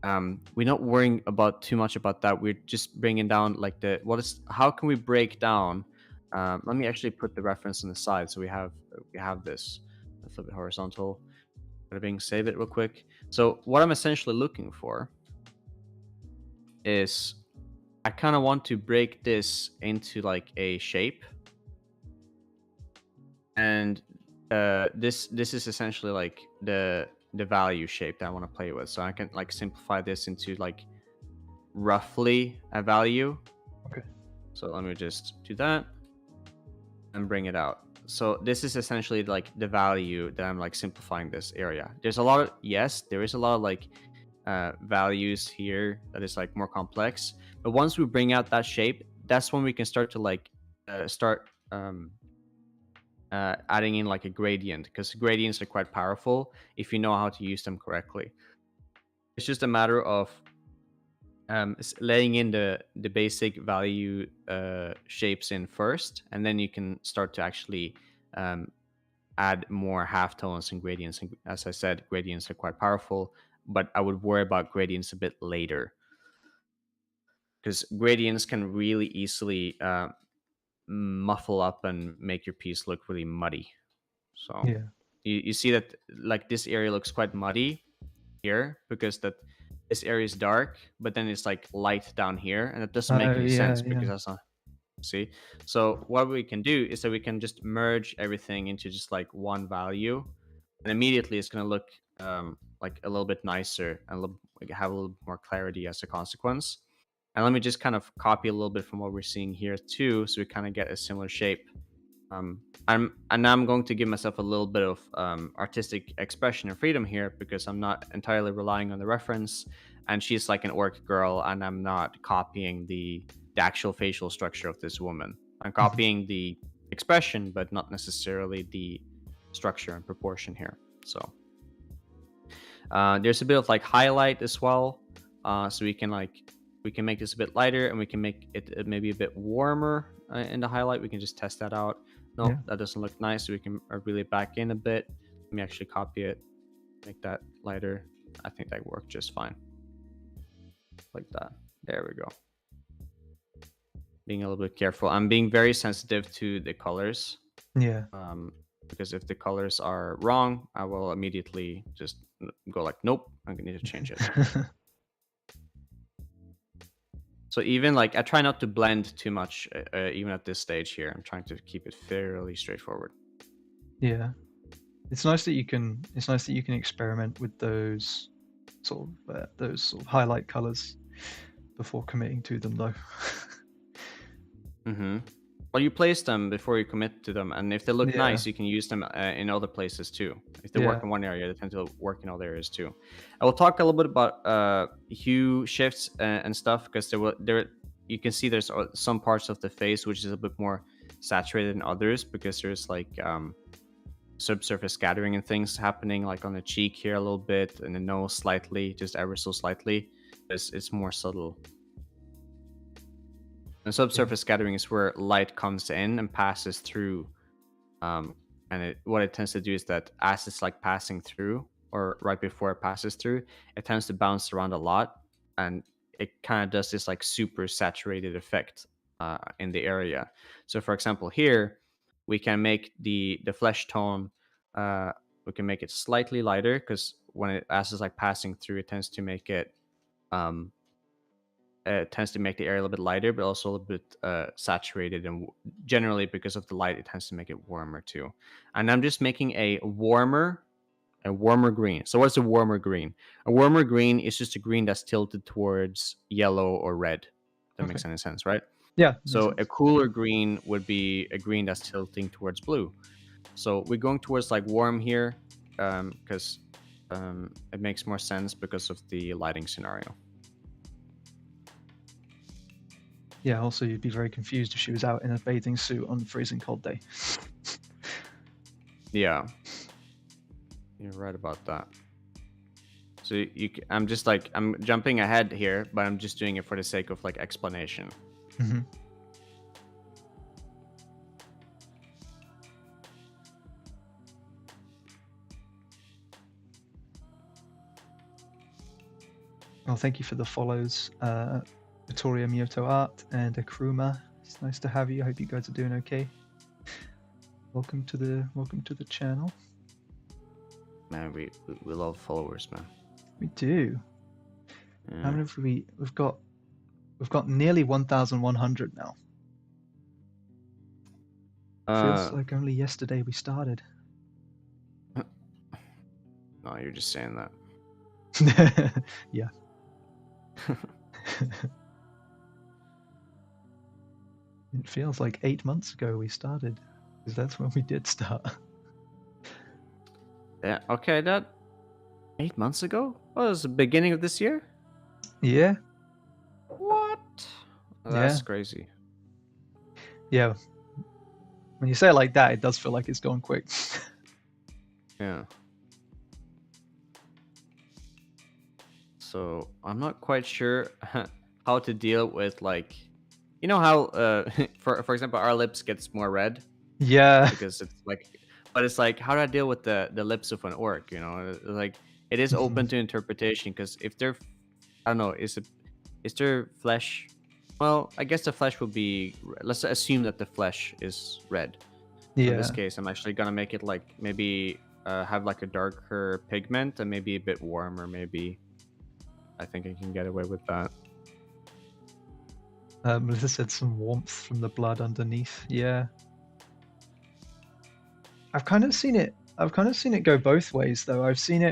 We're not worrying about too much about that. We're just bringing down like the what is. How can we break down? Let me actually put the reference on the side so we have this. Let's flip it horizontal. Bada bing, save it real quick. So what I'm essentially looking for is I kind of want to break this into like a shape, and this is essentially like the value shape that I want to play with. So I can like simplify this into like roughly a value. Okay. So let me just do that and bring it out. So this is essentially like the value that I'm like simplifying this area. There's a lot of, yes, there is a lot of like values here that is like more complex, but once we bring out that shape, that's when we can start to like start adding in like a gradient, because gradients are quite powerful if you know how to use them correctly. It's just a matter of laying in the basic value shapes in first, and then you can start to actually add more halftones and gradients. And as I said, gradients are quite powerful, but I would worry about gradients a bit later, because gradients can really easily muffle up and make your piece look really muddy. So Yeah. you see that like this area looks quite muddy here because that this area is dark, but then it's like light down here, and it doesn't make Oh any yeah, sense yeah. because that's not. See, so what we can do is that we can just merge everything into just like one value, and immediately it's going to look like a little bit nicer and like have a little more clarity as a consequence. And let me just kind of copy a little bit from what we're seeing here too, so we kind of get a similar shape. I'm going to give myself a little bit of artistic expression and freedom here, because I'm not entirely relying on the reference, and she's like an orc girl, and I'm not copying the actual facial structure of this woman. I'm Mhm. copying the expression, but not necessarily the structure and proportion here. So there's a bit of like highlight as well, so we can make this a bit lighter, and we can make it maybe a bit warmer in the highlight. We can just test that out. Yeah. No, that doesn't look nice, so we can reel it back in a bit. Let me actually copy it, make that lighter. I think that worked just fine. Like that. There we go. Being a little bit careful. I'm being very sensitive to the colors. Yeah. because if the colors are wrong, I will immediately just go like, nope, I'm gonna need to change it. So even like I try not to blend too much, even at this stage here. I'm trying to keep it fairly straightforward. Yeah, it's nice that you can. It's nice that you can experiment with those sort of highlight colors before committing to them, though. Mm-hmm. Well, you place them before you commit to them, and if they look Yeah, nice, you can use them in other places too. If they work yeah, in one area, they tend to work in other areas too. I will talk a little bit about hue shifts and stuff because there you can see there's some parts of the face which is a bit more saturated than others because there's like subsurface scattering and things happening like on the cheek here a little bit and the nose slightly, just ever so slightly. It's more subtle. And subsurface scattering is where light comes in and passes through. And what it tends to do is that as it's like passing through, or right before it passes through, it tends to bounce around a lot, and it kind of does this like super saturated effect in the area. So, for example, here we can make the flesh tone. We can make it slightly lighter because when it as it's like passing through, um, it tends to make the air a little bit lighter, but also a little bit saturated. And generally, because of the light, it tends to make it warmer too. And I'm just making a warmer green. So what's a warmer green? A warmer green is just a green that's tilted towards yellow or red. That okay, makes any sense, right? yeah, makes So a sense. cooler green would be a green that's tilting towards blue. So we're going towards like warm here because it makes more sense because of the lighting scenario. Yeah, also you'd be very confused if she was out in a bathing suit on a freezing cold day. Yeah, you're right about that. So I'm just like I'm jumping ahead here, but I'm just doing it for the sake of like explanation. Mm-hmm. Well, thank you for the follows, Vittoria Miyoto Art and Akruma. It's nice to have you. I hope you guys are doing okay. Welcome to the channel. Man, we love followers, man. We do. Yeah. How many have we've got nearly 1,100 now. Feels like only yesterday we started. No, you're just saying that. Yeah. It feels like 8 months ago we started, because that's when we did start. Yeah. Okay, that 8 months ago? Oh, it was the beginning of this year. Yeah. What? That's Yeah. crazy. Yeah. When you say it like that, it does feel like it's gone quick. Yeah. So I'm not quite sure how to deal with like, you know how for example our lips gets more red Yeah. because it's like, but it's like how do I deal with the lips of an orc? You know, like it is open to interpretation because if they're, I don't know, is their flesh? Well, I guess the flesh would be. Let's assume that the flesh is red. So in this Yeah. case, I'm actually gonna make it like maybe have like a darker pigment and maybe a bit warmer. Maybe I think I can get away with that. Melissa said some warmth from the blood underneath. Yeah. I've kind of seen it go both ways though. Uh I've seen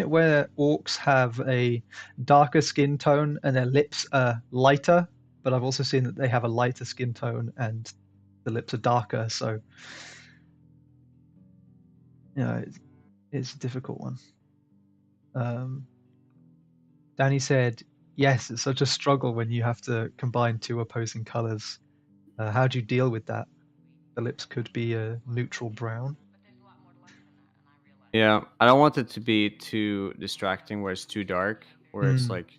it where orcs have a darker skin tone and their lips are lighter, but I've also seen that they have a lighter skin tone and the lips are darker, so it's a difficult one. Danny said, yes, it's such a struggle when you have to combine two opposing colors. How do you deal with that? The lips could be a neutral brown. Yeah, I don't want it to be too distracting where it's too dark, where it's Mm, like,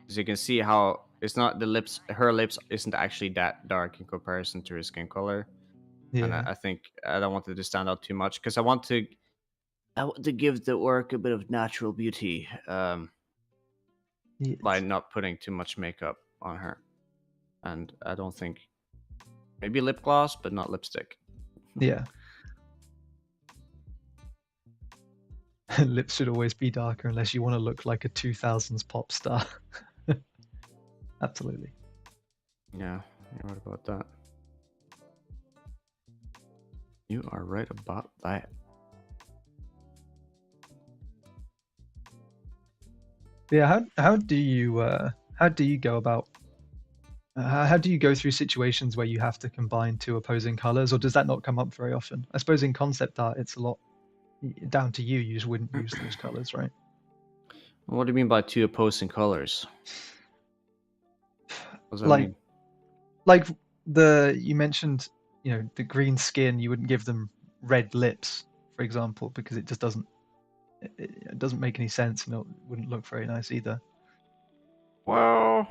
as you can see how it's not the lips, her lips isn't actually that dark in comparison to her skin color. And yeah. I think I don't want it to stand out too much because I want to give the orc a bit of natural beauty by Yes. not putting too much makeup on her. And I don't think Maybe lip gloss, but not lipstick. Yeah. Lips should always be darker unless you want to look like a 2000s pop star. Absolutely. Yeah, you're right about that. You are right about that. Yeah, how do you go about how do you go through situations where you have to combine two opposing colors, or does that not come up very often? I suppose in concept art, it's a lot down to you. You just wouldn't use those colors, right? What do you mean by two opposing colors? What does that Like mean? like you mentioned, the green skin. You wouldn't give them red lips, for example, because it just doesn't make any sense, and it wouldn't look very nice either. Well,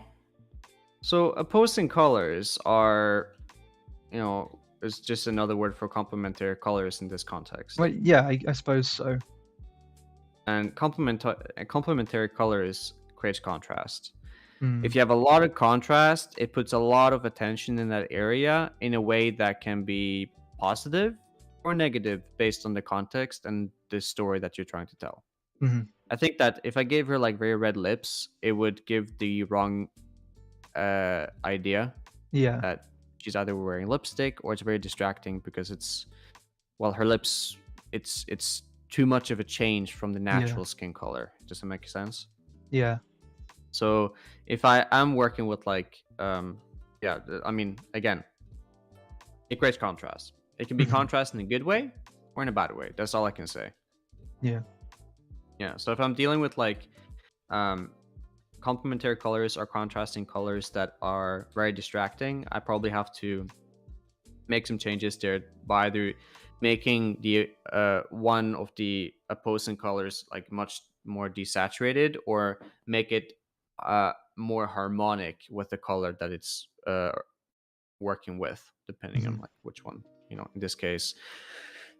so opposing colors are, is just another word for complementary colors in this context. Well, yeah, I suppose so. And complementary colors creates contrast. Mm, If you have a lot of contrast, it puts a lot of attention in that area in a way that can be positive or negative based on the context and the story that you're trying to tell. mhm. I think that if I gave her like very red lips, it would give the wrong idea Yeah, that she's either wearing lipstick or it's very distracting because it's, well, her lips, it's too much of a change from the yeah, natural skin color. Does that make sense? yeah. So if I am working with like yeah, I mean, again, it creates contrast. It can be Mhm. contrast in a good way or in a bad way. That's all I can say. Yeah. Yeah, so if I'm dealing with like complementary colors or contrasting colors that are very distracting, I probably have to make some changes there by either making the one of the opposing colors like much more desaturated, or make it more harmonic with the color that it's working with, depending on Mhm. like which one. In this case,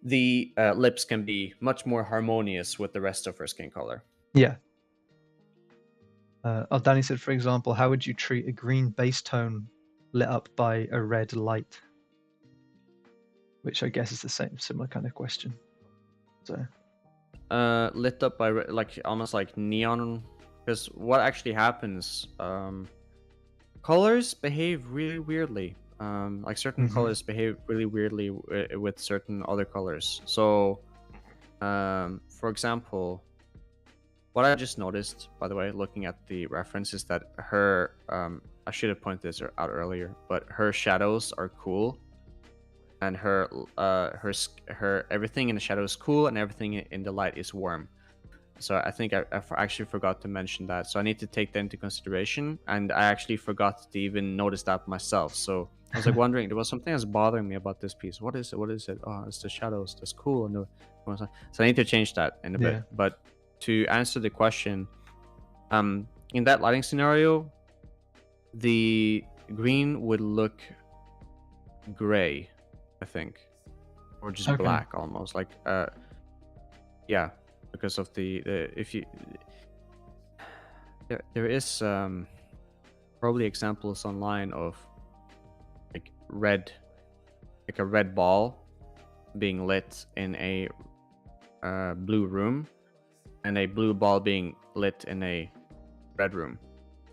the lips can be much more harmonious with the rest of her skin color. Yeah. Danny said, for example, how would you treat a green base tone lit up by a red light? Which I guess is the similar kind of question. So, Lit up by like almost like neon, because what actually happens, colors behave really weirdly. Like certain mhm. colors behave really weirdly with certain other colors. So for example, what I just noticed, by the way, looking at the reference, is that her I should have pointed this out earlier, but her shadows are cool, and her everything in the shadow is cool, and everything in the light is warm. So I think I actually forgot to mention that. So I need to take that into consideration, and I actually forgot to even notice that myself. So I was like wondering, there was something that's bothering me about this piece. What is it? What is it? Oh, it's the shadows. That's cool. So I need to change that in a Yeah. bit. But to answer the question, in that lighting scenario, the green would look gray, I think, or just Okay. black almost. Like, yeah, because of the if you there is probably examples online of like a red ball being lit in a blue room, and a blue ball being lit in a red room,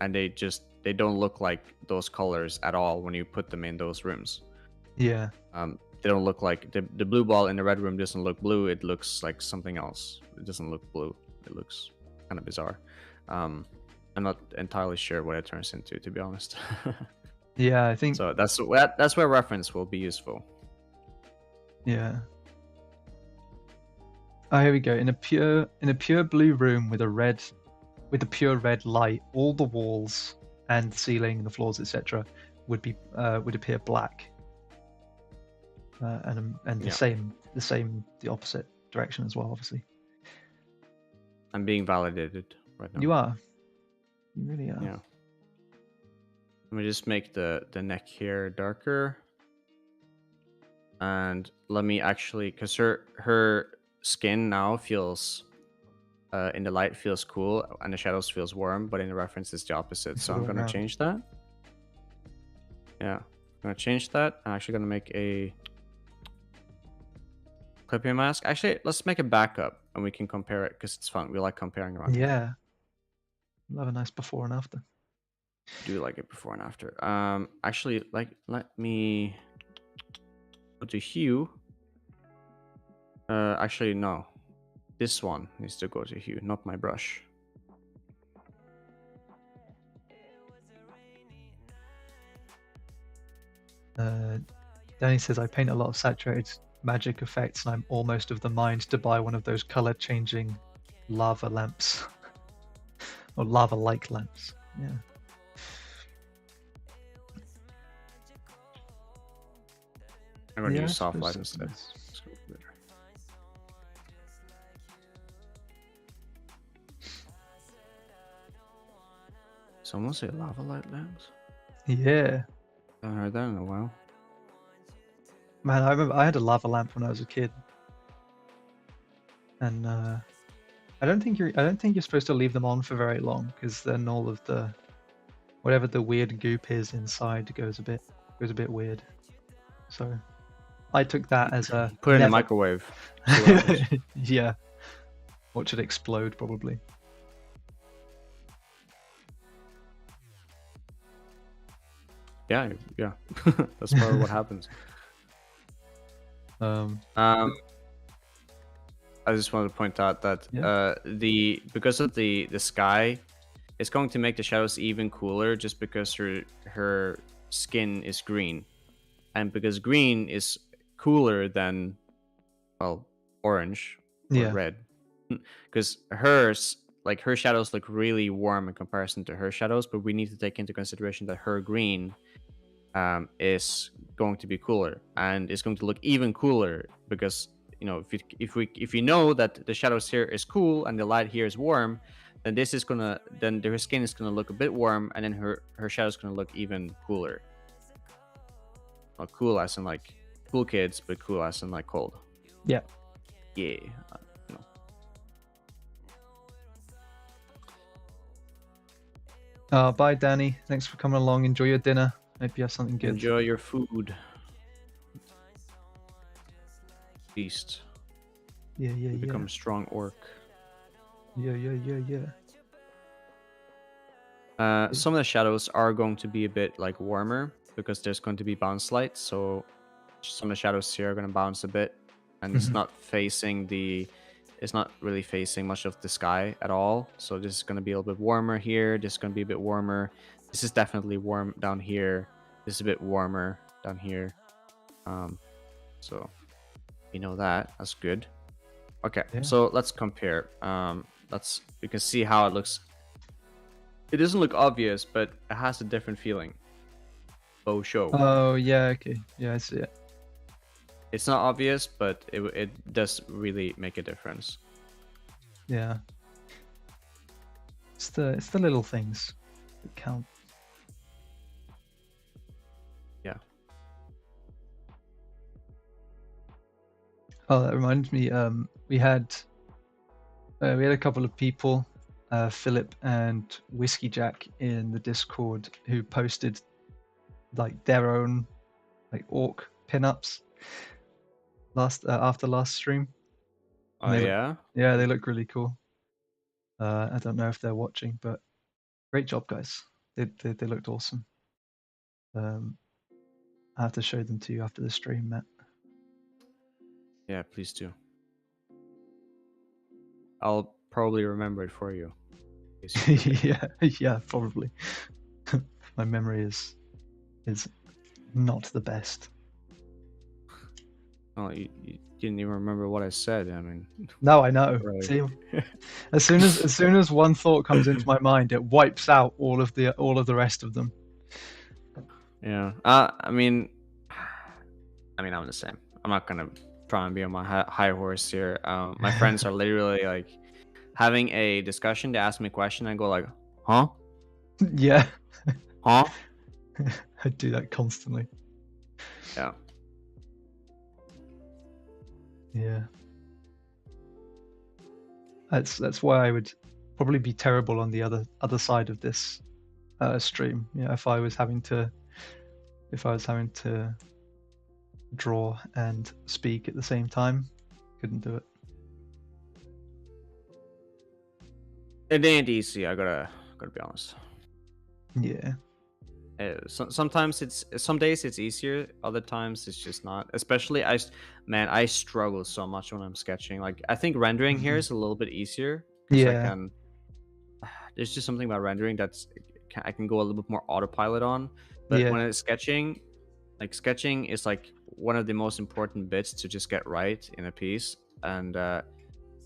and they don't look like those colors at all when you put them in those rooms. Yeah. They don't look like the blue ball in the red room doesn't look blue. It looks like something else. It doesn't look blue. It looks kind of bizarre. I'm not entirely sure what it turns into, to be honest. Yeah. I think. So that's where reference will be useful. Yeah. Oh, here we go. In a pure blue room with a pure red light, all the walls and the ceiling, the floors, etc., would appear black. And Yeah, the opposite direction as well, obviously. I'm being validated right now. You are. You really are. Yeah. Let me just make the neck here darker, and let me actually, because her skin now feels in the light feels cool, and the shadows feels warm, but in the reference it's the opposite. It's So all the I'm way gonna around. change that. Yeah. I'm gonna change that. I'm actually gonna make a clipping mask. Actually, let's make a backup and we can compare it because it's fun. We like comparing around here. Yeah. We'll have a nice before and after. Do like it before and after. Actually, like, let me go to hue. Actually, no. This one needs to go to hue, not my brush. Danny says, I paint a lot of saturated magic effects and I'm almost of the mind to buy one of those color changing lava lamps. Or lava like lamps. Yeah. I'm gonna Yeah, use I soft suppose light that's instead. nice. It's gonna be better. Someone say lava light lamps? Yeah. I haven't heard that in a while. Man, I remember I had a lava lamp when I was a kid. And I don't think you're supposed to leave them on for very long, because then all of the whatever the weird goop is inside goes a bit weird. So I took that as a Put it in the never. microwave. See what happens. Yeah. Watch it explode probably. Yeah. That's probably what happens. I just wanted to point out that Yeah. because of the sky, it's going to make the shadows even cooler just because her skin is green, and because green is cooler than, well, orange or Yeah. red, because her shadows look really warm in comparison to her shadows, but we need to take into consideration that her green is going to be cooler, and it's going to look even cooler because, you know, if you know that the shadows here is cool and the light here is warm, then her skin is gonna look a bit warm, and then her shadows gonna look even cooler. Not cool as in like cool kids, but cool as in like cold. Yeah. Yeah. Bye, Danny. Thanks for coming along. Enjoy your dinner. Hope you have something good. Enjoy your food. Feast. Yeah. Become a strong orc. Yeah. Some of the shadows are going to be a bit like warmer because there's going to be bounce lights, so some of the shadows here are going to bounce a bit, and it's not really facing much of the sky at all. So this is going to be a little bit warmer here. This is going to be a bit warmer. This is definitely warm down here. This is a bit warmer down here. So you know that's good. Okay, Yeah. so let's compare. You can see how it looks. It doesn't look obvious, but it has a different feeling. Oh, show. Oh, yeah, okay. Yeah, I see it. It's not obvious, but it does really make a difference. Yeah. It's the little things that count. Yeah. Oh, that reminds me. We had a couple of people, Philip and Whiskey Jack, in the Discord who posted like their own like orc pinups after last stream. Oh, yeah? Yeah, they look really cool. I don't know if they're watching, but great job, guys. They looked awesome. I have to show them to you after the stream, Matt. Yeah, please do. I'll probably remember it for you. Yeah, probably. My memory is not the best. Oh, you didn't even remember what I said. I mean, No, I know. Right. See, as soon as one thought comes into my mind, it wipes out all of the rest of them. Yeah. I mean, I'm the same. I'm not gonna try and be on my high horse here. My friends are literally like having a discussion. They ask me a question, and I go like, "Huh? Yeah. Huh?" I do that constantly. Yeah. Yeah. That's why I would probably be terrible on the other side of this stream. Yeah, if I was having to if I was having to draw and speak at the same time. Couldn't do it. It ain't easy. I gotta be honest. Yeah. Sometimes some days it's easier, other times it's just not. Especially I struggle so much when I'm sketching. Like I think rendering here Mhm. is a little bit easier because I Yeah. can. There's just something about rendering I can go a little bit more autopilot on. But Yeah. when it's sketching, like sketching is like one of the most important bits to just get right in a piece, and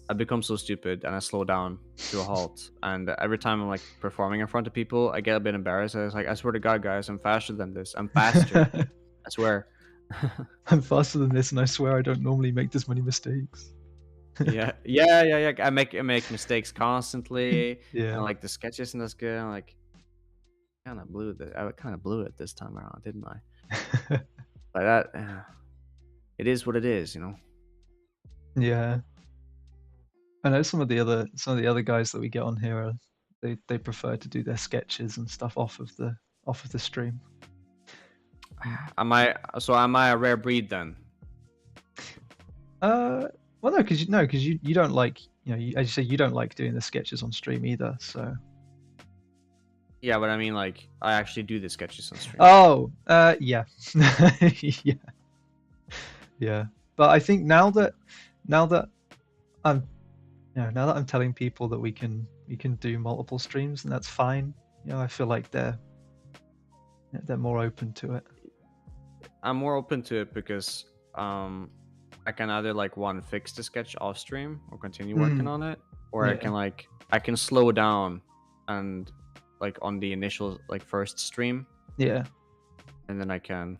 I become so stupid and I slow down to a halt. And every time I'm like performing in front of people, I get a bit embarrassed. I was like, I swear to God, guys, I'm faster than this. I'm faster. I swear. I'm faster than this, and I swear I don't normally make this many mistakes. Yeah. I make mistakes constantly, Yeah. and like the sketches and this good. I'm like, I kind of blew it this time around, didn't I? But it is what it is, you know. Yeah. I know some of the other guys that we get on here are, they prefer to do their sketches and stuff off of the stream. Am I a rare breed then? Well, no, because you don't like, as you say, you don't like doing the sketches on stream either. So. Yeah, but I mean, like, I actually do the sketches on stream. Oh, yeah, yeah, yeah. But I think now that I'm, now that I'm telling people that we can do multiple streams, and that's fine. I feel like they're more open to it. I'm more open to it because I can either like fix the sketch off stream or continue working on it, or Yeah. I can slow down and like on the initial like first stream, Yeah. and then I can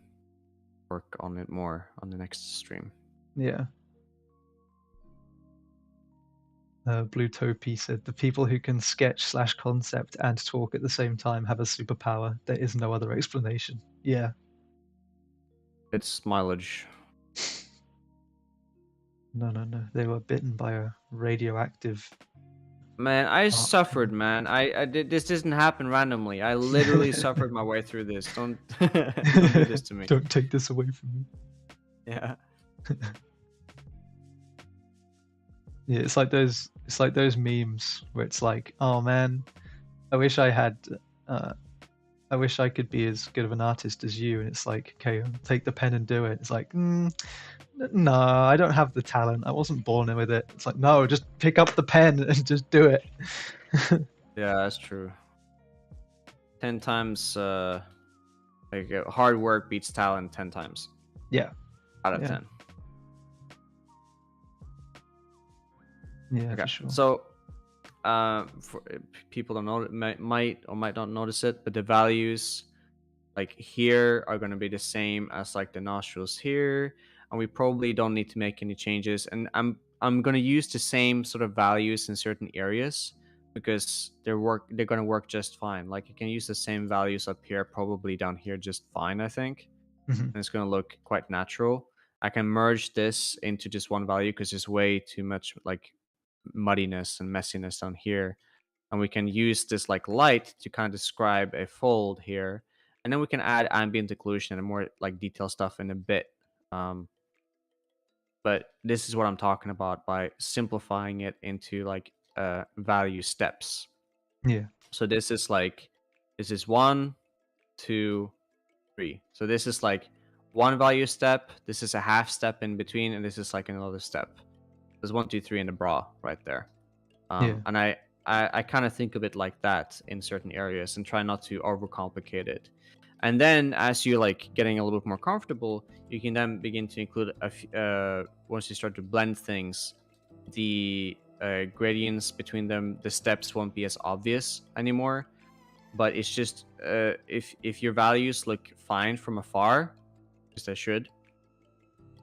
work on it more on the next stream. Yeah. Blue Topi said the people who can sketch/concept and talk at the same time have a superpower. There is no other explanation. Yeah. It's mileage. No. They were bitten by a radioactive. Man, I Dark suffered, man. This didn't happen randomly. I literally suffered my way through this. Don't don't do this to me. Don't take this away from me. Yeah. Yeah, it's like those memes where it's like, oh man, I wish I had, I wish I could be as good of an artist as you. And it's like, okay, take the pen and do it. It's like, no, I don't have the talent. I wasn't born with it. It's like, no, just pick up the pen and just do it. Yeah, that's true. 10 times hard work beats talent 10 times. Yeah. Out of Yeah. 10. Yeah, Okay. for sure. So for people don't know, might or might not notice it, but the values like here are going to be the same as like the nostrils here, and we probably don't need to make any changes. And I'm going to use the same sort of values in certain areas because they're going to work just fine. Like you can use the same values up here probably down here just fine, I think. Mhm. And it's going to look quite natural. I can merge this into just one value because there's way too much like muddiness and messiness down here, and we can use this like light to kind of describe a fold here, and then we can add ambient occlusion and more like detailed stuff in a bit. But this is what I'm talking about by simplifying it into like value steps. Yeah. So this is 1, 2, 3. So this is like one value step, this is a half step in between, and this is like another step. There's 1, 2, 3 in the bra right there. Yeah. And I kind of think of it like that in certain areas and try not to overcomplicate it. And then as you're like getting a little bit more comfortable, you can then begin to include once you start to blend things, the gradients between them, the steps won't be as obvious anymore. But it's just if your values look fine from afar, because they should,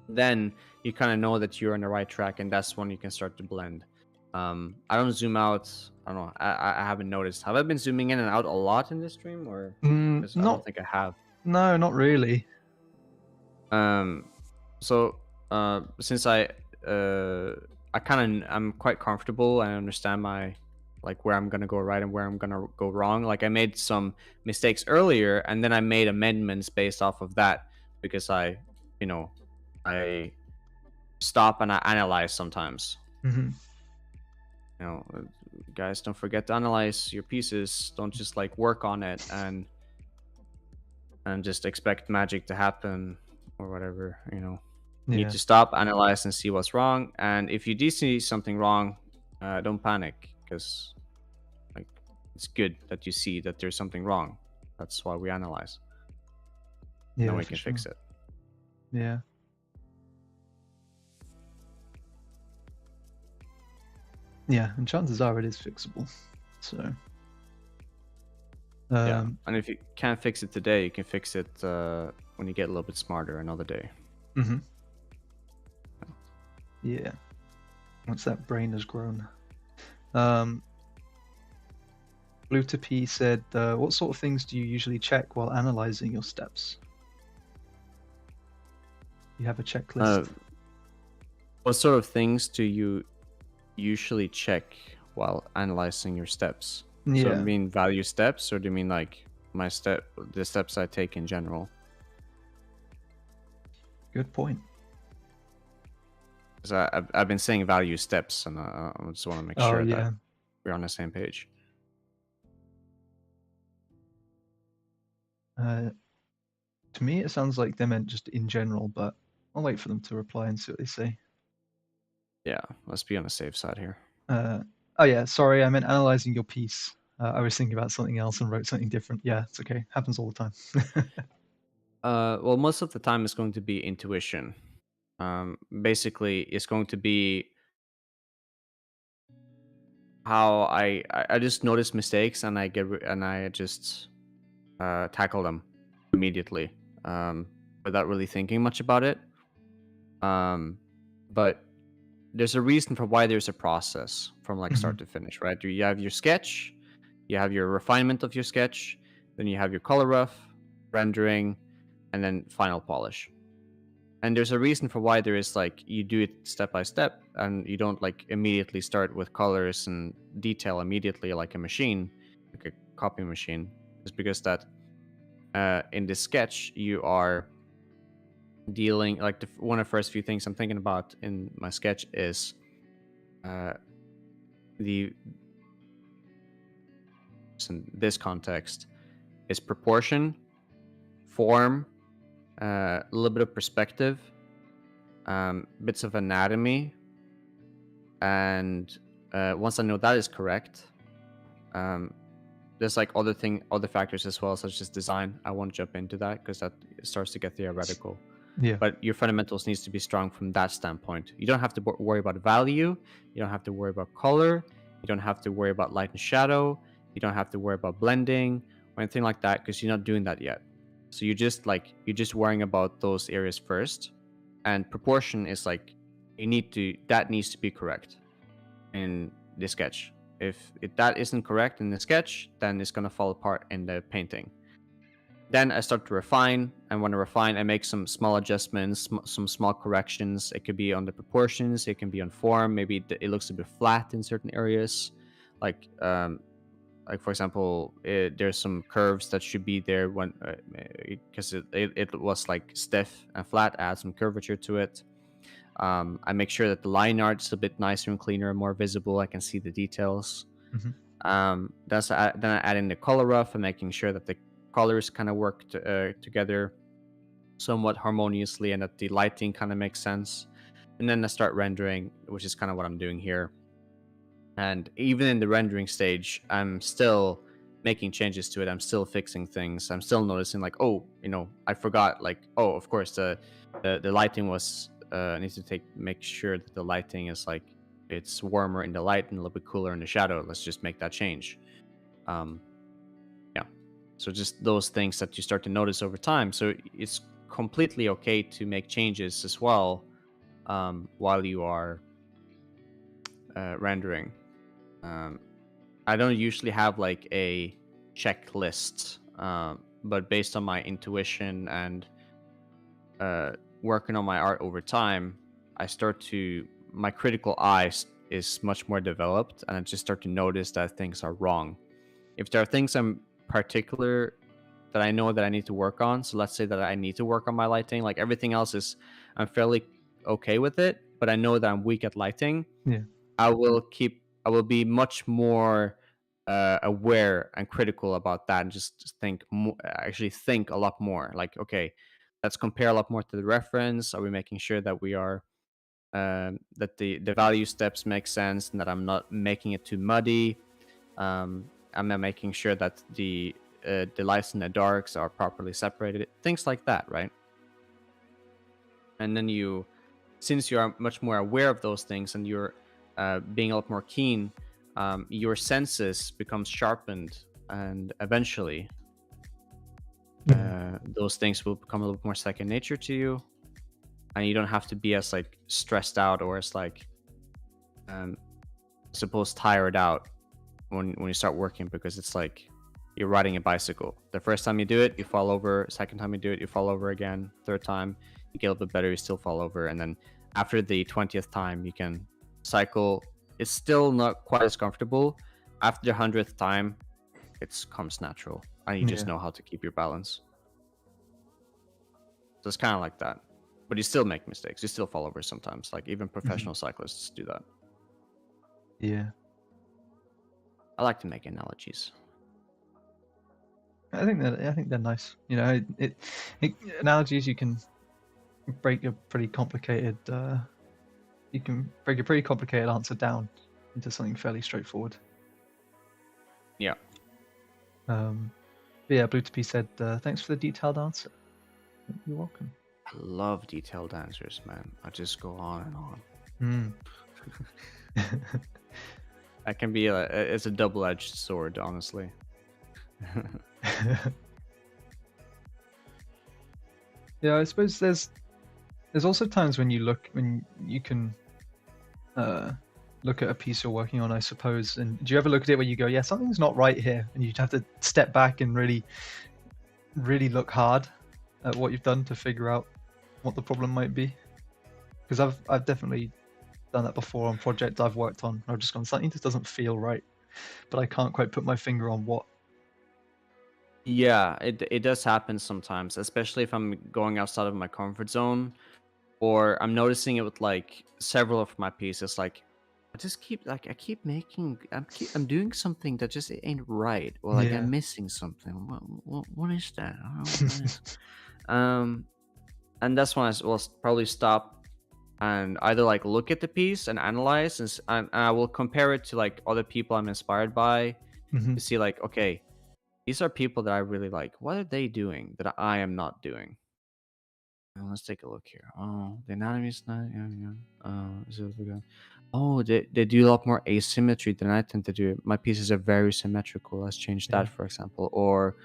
then you kind of know that you're on the right track, and that's when you can start to blend. I don't zoom out. I don't know. I haven't noticed. Have I been zooming in and out a lot in this stream, or? Because I don't think I have. No, not really. So since I'm quite comfortable and I understand my like where I'm gonna go right and where I'm gonna go wrong. Like I made some mistakes earlier, and then I made amendments based off of that because you know, I stop and I analyze sometimes. Hmm. You know, guys, don't forget to analyze your pieces. Don't just like work on it and just expect magic to happen or whatever. You know, you need Yeah. to stop, analyze, and see what's wrong. And if you do see something wrong, don't panic because like it's good that you see that there's something wrong. That's why we analyze. And then Yeah, we for can sure. fix it. Yeah. Yeah, and chances are it is fixable. So, Yeah, um, and if you can't fix it today, you can fix it when you get a little bit smarter another day. mhm. Yeah. Once that brain has grown. Blue to P said, what sort of things do you usually check while analyzing your steps? You have a Uh, checklist. what sort of things do you usually check while analyzing your steps? So, do you Yeah, mean value steps, or do you mean like the steps I take in general? good point. Because I've been saying value steps, and I just want to make Oh, sure that yeah. we're on the same page. To me, it sounds like they meant just in general, but I'll wait for them to reply and see what they say. Yeah, let's be on the safe side here. Oh, yeah, sorry, I meant analyzing your piece. I was thinking about something else and wrote something different. Yeah, it's okay. Happens all the time. Well, most of the time it's going to be intuition. Basically, it's going to be how I just notice mistakes and and I just tackle them immediately, without really thinking much about it. Um, but there's a reason for why there's a process from like start Mhm, to finish, right? You have your sketch, you have your refinement of your sketch, then you have your color rough, rendering, and then final polish. And there's a reason for why there is like you do it step by step and you don't like immediately start with colors and detail immediately like a machine, like a copy machine. It's because that in this sketch you are dealing like one of the first few things I'm thinking about in my sketch is uh, the in this context is proportion, form, a little bit of perspective, bits of anatomy, and once I know that is correct, um, there's like other factors as well, such as design. I won't jump into that because that starts to get theoretical. yeah. But your fundamentals needs to be strong from that standpoint. You don't have to worry about value. You don't have to worry about color. You don't have to worry about light and shadow. You don't have to worry about blending or anything like that because you're not doing that yet. So you're just worrying about those areas first. And proportion is like that needs to be correct in the sketch. If that isn't correct in the sketch, then it's gonna fall apart in the painting. Then I start to refine, and when I refine, I make some small adjustments, some small corrections. It could be on the proportions, it can be on form. Maybe it looks a bit flat in certain areas, like like for example, there's some curves that should be there when because it was like stiff and flat. Add some curvature to it. I make sure that the line art is a bit nicer and cleaner, more visible. I can see the details. Mhm. Then I add in the color rough and making sure that the colors kind of work together somewhat harmoniously and that the lighting kind of makes sense. And then I start rendering, which is kind of what I'm doing here. And even in the rendering stage, I'm still making changes to it. I'm still fixing things. I'm still noticing like, oh, I forgot like, oh, of course the lighting was I need to make sure that the lighting is like it's warmer in the light and a little bit cooler in the shadow. Let's just make that change. Um yeah. So just those things that you start to notice over time. So it's completely okay to make changes as well while you are rendering. Um, I don't usually have like a checklist, but based on my intuition and uh, working on my art over time, I start to my critical eye is much more developed, and I just start to notice that things are wrong. If there are things I'm particular that I know that I need to work on, so let's say that I need to work on my lighting, like everything else is, I'm fairly okay with it, but I know that I'm weak at lighting. Yeah. I will be much more aware and critical about that, and just actually think a lot more. Like, okay, let's compare a lot more to the reference. Are we making sure that we are that the value steps make sense and that I'm not making it too muddy? I'm not making sure that the lights and the darks are properly separated. Things like that, right? And then since you are much more aware of those things and you're being a lot more keen, your senses become sharpened, and eventually Yeah. those things will become a little more second nature to you, and you don't have to be as like stressed out or as like um, suppose tired out when you start working, because it's like you're riding a bicycle. The first time you do it, you fall over. Second time you do it, you fall over again. Third time, you get a little bit better, you still fall over, and then after the 20th time, you can cycle. It's still not quite as comfortable. After the 100th time, it comes natural, and you just Yeah. know how to keep your balance. So it's kind of like that, but you still make mistakes. You still fall over sometimes. Like even professional cyclists do that. Yeah. I like to make analogies. I think they're nice. You know, analogies, you can break a pretty complicated answer down into something fairly straightforward. Yeah. But yeah, Blue to P said, thanks for the detailed answer. You're welcome. I love detailed answers, man. I just go on and on. That can be it's a double-edged sword, honestly. Yeah, I suppose there's also times when you can look at a piece you're working on, I suppose. And do you ever look at it where you go, yeah, something's not right here, and you'd have to step back and really look hard at what you've done to figure out what the problem might be? Because I've definitely done that before on projects I've worked on. I've just gone, something just doesn't feel right, but I can't quite put my finger on what. Yeah, it does happen sometimes, especially if I'm going outside of my comfort zone, or I'm noticing it with like several of my pieces. Like I keep I'm doing something that just ain't right, or like Yeah. I'm missing something. What is that? I don't know what that is. And that's when I will probably stop and either like look at the piece and analyze, and I will compare it to like other people I'm inspired by Hmm. to see like, okay, these are people that I really like. What are they doing that I am not doing? Let's take a look here. Oh, the anatomy is not. Yeah, yeah. Oh, they do a lot more asymmetry than I tend to do. My pieces are very symmetrical. Let's change Yeah. that, for example. Or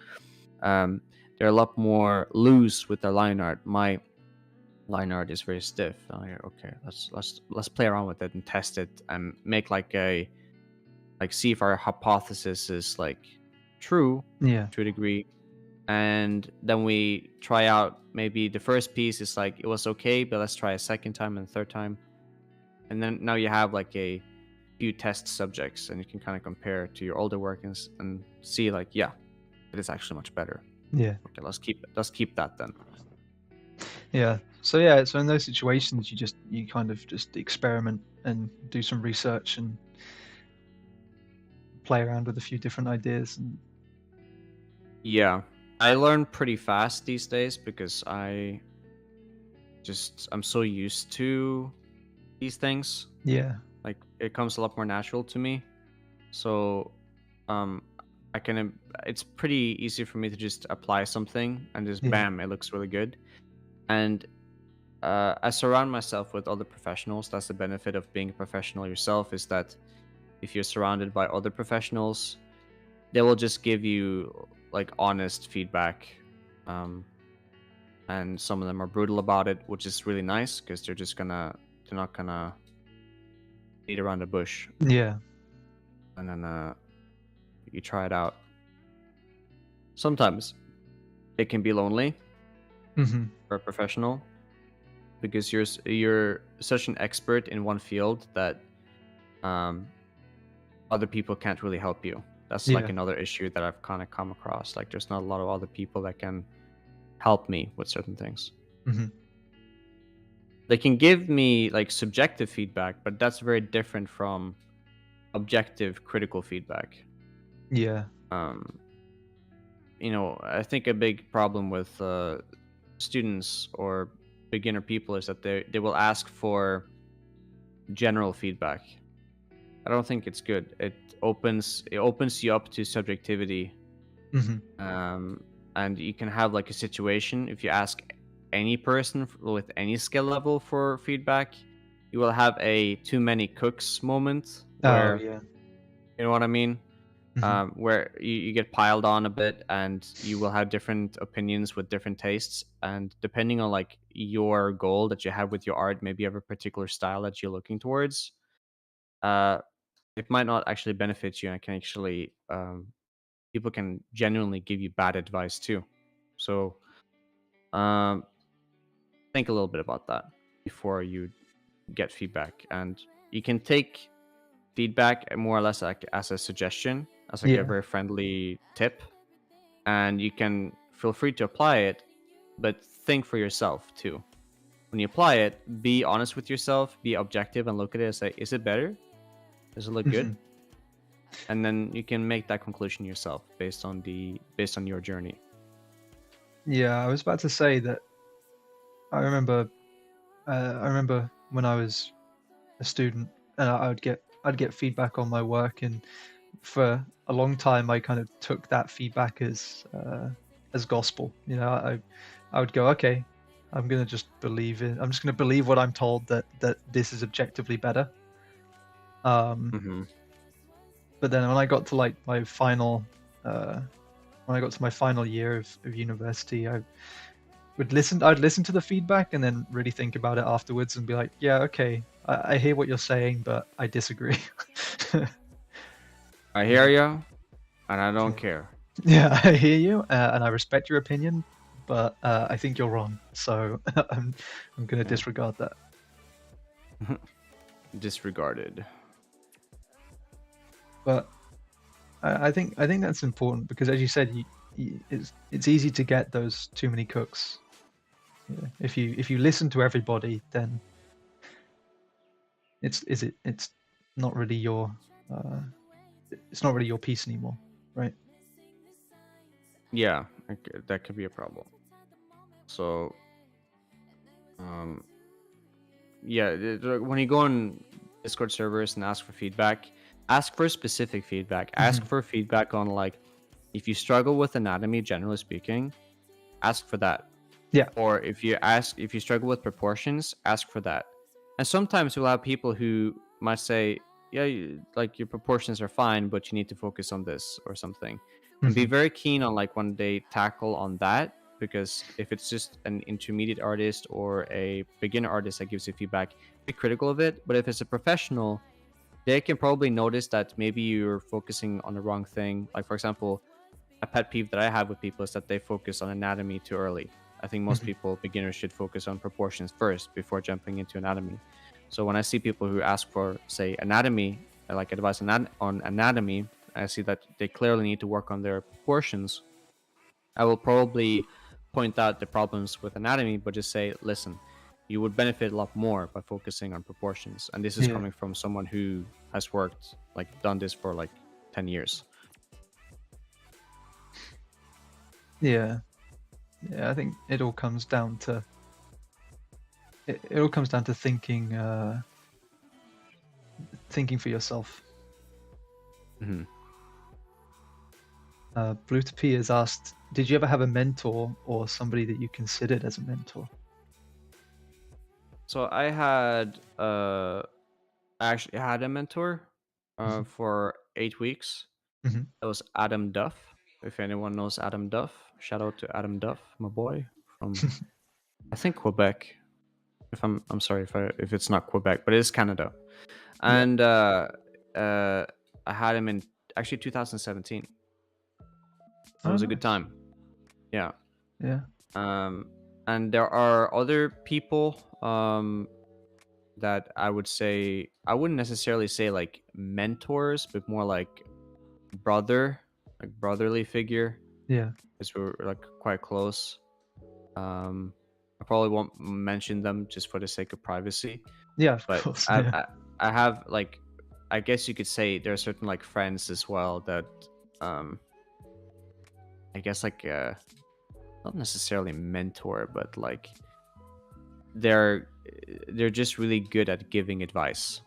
they're a lot more loose with their line art. My line art is very stiff. Okay, let's play around with it and test it and make see if our hypothesis is like true Yeah. to a degree. And then we try out, maybe the first piece is like it was okay, but let's try a second time and a third time, and then now you have like a few test subjects, and you can kind of compare to your older work and see like, yeah, it is actually much better. Yeah. Okay, let's keep that then. Yeah. So yeah, so in those situations, you kind of just experiment and do some research and play around with a few different ideas. And Yeah, I learn pretty fast these days because I'm so used to these things. yeah. Like it comes a lot more natural to me. So um it's pretty easy for me to just apply something and just Yeah. bam, it looks really good. And I surround myself with other professionals. That's the benefit of being a professional yourself, is that if you're surrounded by other professionals, they will just give you like honest feedback. And some of them are brutal about it, which is really nice because they're not gonna beat around the bush. Yeah. And then you try it out. Sometimes it can be lonely Hmm. for a professional because you're such an expert in one field that um, other people can't really help you. That's like Yeah. another issue that I've kind of come across. Like, there's not a lot of other people that can help me with certain things. Hmm. They can give me like subjective feedback, but that's very different from objective critical feedback. Yeah. Um, I think a big problem with students or beginner people is that they will ask for general feedback. I don't think it's good. It opens you up to subjectivity, Hmm. um, and you can have like a situation if you ask any person with any skill level for feedback, you will have a too many cooks moment Oh where yeah. you know what I mean. Hmm. Where you get piled on a bit and you will have different opinions with different tastes, and depending on like your goal that you have with your art, maybe you have a particular style that you're looking towards, uh, it might not actually benefit you, and can actually people can genuinely give you bad advice too. So um, think a little bit about that before you get feedback, and you can take feedback more or less like as a suggestion, as like a Yeah. very friendly tip, and you can feel free to apply it, but think for yourself too. When you apply it, be honest with yourself, be objective, and look at it and say, is it better? Does it look good? Hmm. And then you can make that conclusion yourself based on your journey. Yeah. I was about to say that I remember. I remember when I was a student, and I'd get feedback on my work, and for a long time I kind of took that feedback as gospel. You know, I would go, okay, I'm just gonna believe what I'm told, that this is objectively better. Um, Hmm. but then when I got to like my final uh, when I got to my final year of university, I'd listen to the feedback and then really think about it afterwards and be like, yeah, okay, I hear what you're saying, but I disagree. I Yeah. hear you, and I don't Yeah. care. Yeah, I hear you, and I respect your opinion, but I think you're wrong. So I'm going to Yeah. disregard that. Disregarded. But I think that's important because, as you said, it's easy to get those too many cooks. Yeah. If you listen to everybody, then it's not really your uh, it's not really your piece anymore, right? Yeah, that could be a problem. So, um, yeah, when you go on Discord servers and ask for feedback, ask for specific feedback. Ask Hmm. for feedback on like if you struggle with anatomy, generally speaking, ask for that. Yeah. Or if you struggle with proportions, ask for that. And sometimes we'll have people who might say, yeah, like your proportions are fine, but you need to focus on this or something. And be Hmm. very keen on like when they tackle on that, because if it's just an intermediate artist or a beginner artist that gives you feedback, be critical of it. But if it's a professional, they can probably notice that maybe you're focusing on the wrong thing. Like, for example, a pet peeve that I have with people is that they focus on anatomy too early. I think most Hmm. people, beginners, should focus on proportions first before jumping into anatomy. So when I see people who ask for, say, anatomy, like advice on anatomy, I see that they clearly need to work on their proportions. I will probably point out the problems with anatomy, but just say, listen, you would benefit a lot more by focusing on proportions. And this is Yeah. coming from someone who has worked, like, done this for like 10 years. Yeah. Yeah. I think it all comes down to it all comes down to thinking for yourself. Hmm. Blue to P has asked, did you ever have a mentor or somebody that you considered as a mentor? So I actually had a mentor Hmm. for 8 weeks. Hmm. That was Adam Duff. If anyone knows Adam Duff, shout out to Adam Duff, my boy from, I think, Quebec. I'm sorry if it's not Quebec, but it is Canada. Yeah. And uh, I had him in actually 2017. It Oh, was a good nice. time. Yeah. Yeah. Um, and there are other people. that I would say I wouldn't necessarily say like mentors, but more like brotherly figure, Yeah. because we're like quite close. I probably won't mention them just for the sake of privacy, Yeah, of but course. Yeah. I have like, I guess you could say there are certain like friends as well that um I guess like not necessarily mentor, but like they're they're just really good at giving advice,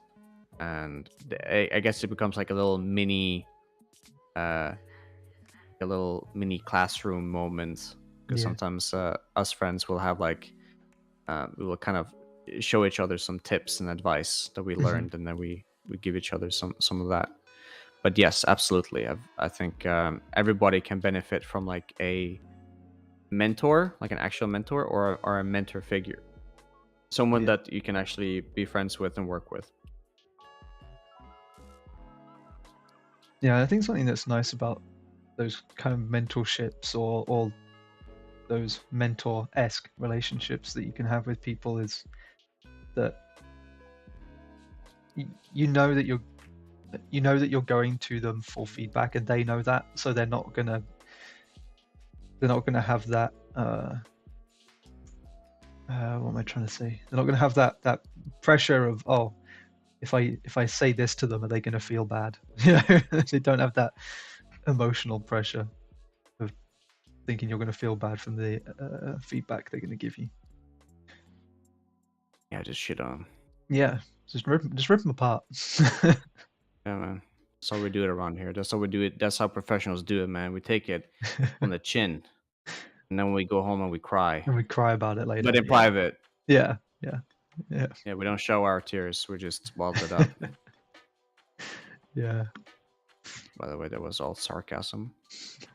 and I guess it becomes like uh a little mini classroom moment, because Yeah. sometimes us friends will have like we will kind of show each other some tips and advice that we Mhm. learned, and then we give each other some of that. But yes, absolutely, I think everybody can benefit from like a mentor, like an actual mentor, or a mentor figure, someone Yeah. that you can actually be friends with and work with. Yeah, I think something that's nice about those kind of mentorships or those mentor-esque relationships that you can have with people is that you know that you're going to them for feedback, and they know that, so they're not gonna have that what am I trying to say? They're not gonna have that pressure of, oh, if I say this to them, are they gonna feel bad? They don't have that emotional pressure of thinking you're gonna feel bad from the feedback they're gonna give you. Yeah, just shit on 'em. Yeah, just rip them apart. Yeah, man. That's how we do it around here. That's how we do it. That's how professionals do it, man. We take it on the chin, and then we go home and we cry, And we cry about it but later. in Yeah, private. yeah, yeah, yeah, Yeah, we don't show our tears. We're just bottled up. yeah. By the way, that was all sarcasm, just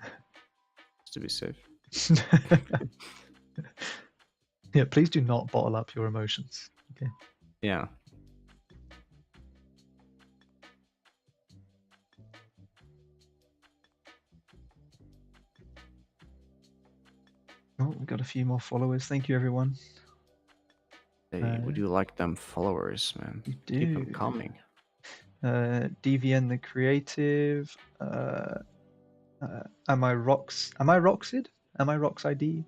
to be safe. Yeah, please do not bottle up your emotions. Okay. Yeah. Oh, we got a few more followers. Thank you, everyone. Hey, would you like them followers, man? We Keep them do. coming. DVN the creative. Am I Roxid? Am I Rox ID?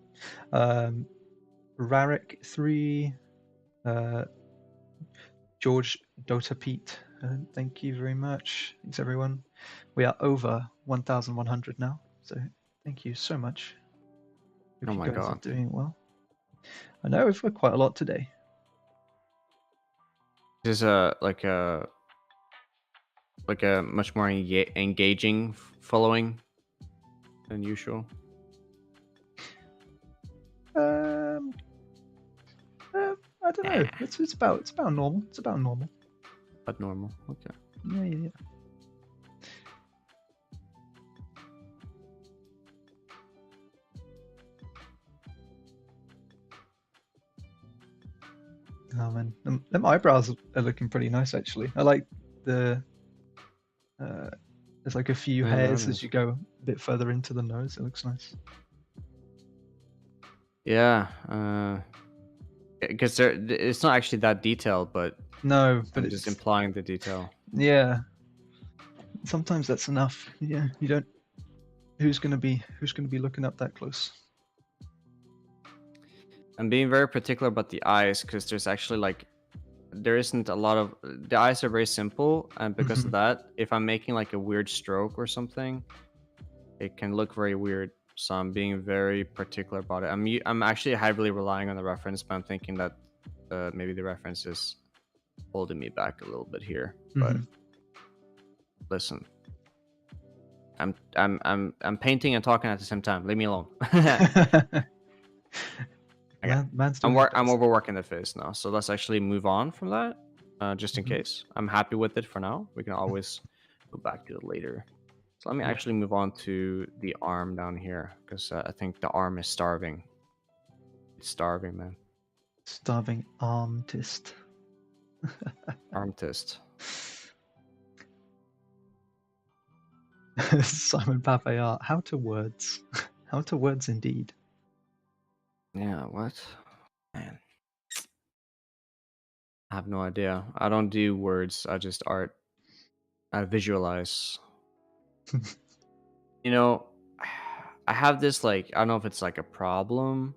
Raric 3. George Dota Pete. Thank you very much. Thanks, everyone. We are over 1,100 now. So thank you so much. Oh Hope you my guys are god. doing well. I know we've got quite a lot today. This is a much more engaging following than usual. Um, I don't know. It's about normal. It's about normal. But normal. Okay. Yeah, yeah, yeah. Oh man, them eyebrows are looking pretty nice actually. I like the there's like a few I hairs as noticed. you go a bit further into the nose. It looks nice. Yeah. Because it's not actually that detailed, but No, but I'm just it's implying the detail. yeah. Sometimes that's enough. Yeah, you don't. Who's gonna be looking up that close? I'm being very particular about the eyes, because there's actually like there isn't a lot of the eyes are very simple, and because Hmm. of that, if I'm making like a weird stroke or something, it can look very weird. So I'm being very particular about it. I'm actually heavily relying on the reference, but I'm thinking that maybe the reference is holding me back a little bit here. But Hmm. listen, I'm painting and talking at the same time. Leave me alone. Okay. Man's doing his I'm best. overworking the face now, so let's actually move on from that, just in Mhm. case. I'm happy with it for now. We can always go back to it later. So let me Yeah. actually move on to the arm down here, because I think the arm is starving. It's starving, man. Starving artist. Armtist. Simon Papayart. How to words. How to words indeed. Yeah, what? Man. I have no idea. I don't do words. I just art. I visualize. You know, I have this like I don't know if it's like a problem,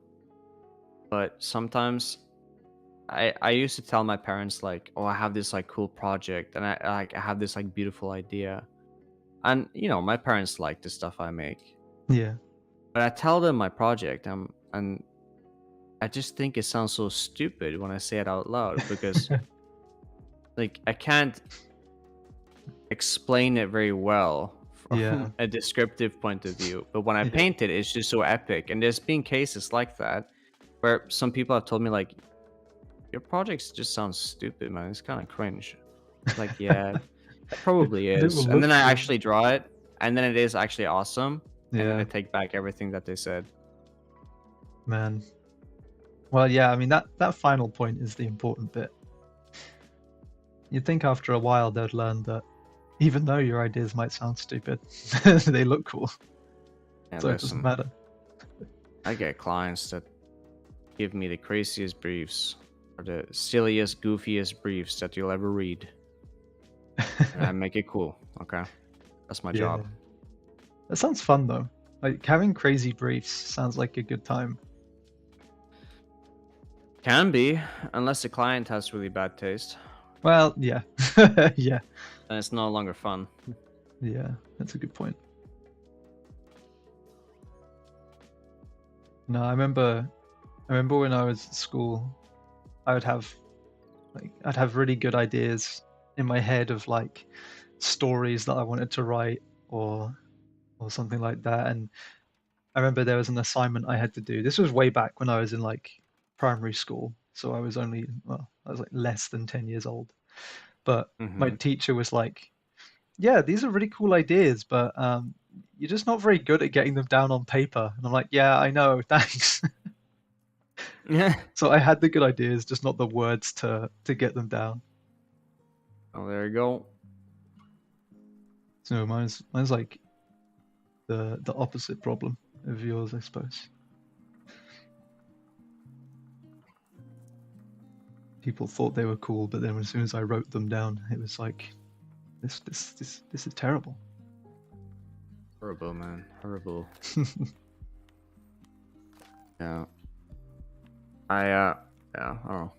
but sometimes I used to tell my parents like, "Oh, I have this like cool project, and I have this like beautiful idea," and my parents like the stuff I make, Yeah. but I tell them my project, and I just think it sounds so stupid when I say it out loud because like I can't explain it very well from Yeah. a descriptive point of view. But when I Yeah. paint it, it's just so epic. And there's been cases like that where some people have told me like, "Your projects just sound stupid, man. It's kind of cringe." It's like, yeah, it probably But it will is. And look then I cool. actually draw it, and then it is actually awesome. And then I Yeah, take back everything that they said. man. Well, yeah, I mean that final point is the important bit. You'd think after a while they'd learn that even though your ideas might sound stupid, they look cool, And so it doesn't listen, matter. I get clients that give me the craziest briefs or the silliest, goofiest briefs that you'll ever read. And I make it cool. Okay. That's my Yeah, job. that sounds fun though. Like having crazy briefs sounds like a good time. Can be, unless the client has really bad taste. Well, yeah, yeah, Then it's no longer fun. yeah. That's a good point. No, I remember when I was at school, I would have I'd have really good ideas in my head of like stories that I wanted to write or something like that. And I remember there was an assignment I had to do. This was way back when I was in like primary school, so I was only I was like less than 10 years old. But my Hmm. teacher was like, "Yeah, these are really cool ideas, but you're just not very good at getting them down on paper." And I'm like, "Yeah, I know, thanks." Yeah. So I had the good ideas, just not the words to get them down. Oh, there you go. So mine's like the opposite problem of yours, I suppose. People thought they were cool, but then as soon as I wrote them down, it was like, this is terrible. Horrible, man. Horrible. Yeah. Yeah, I don't know.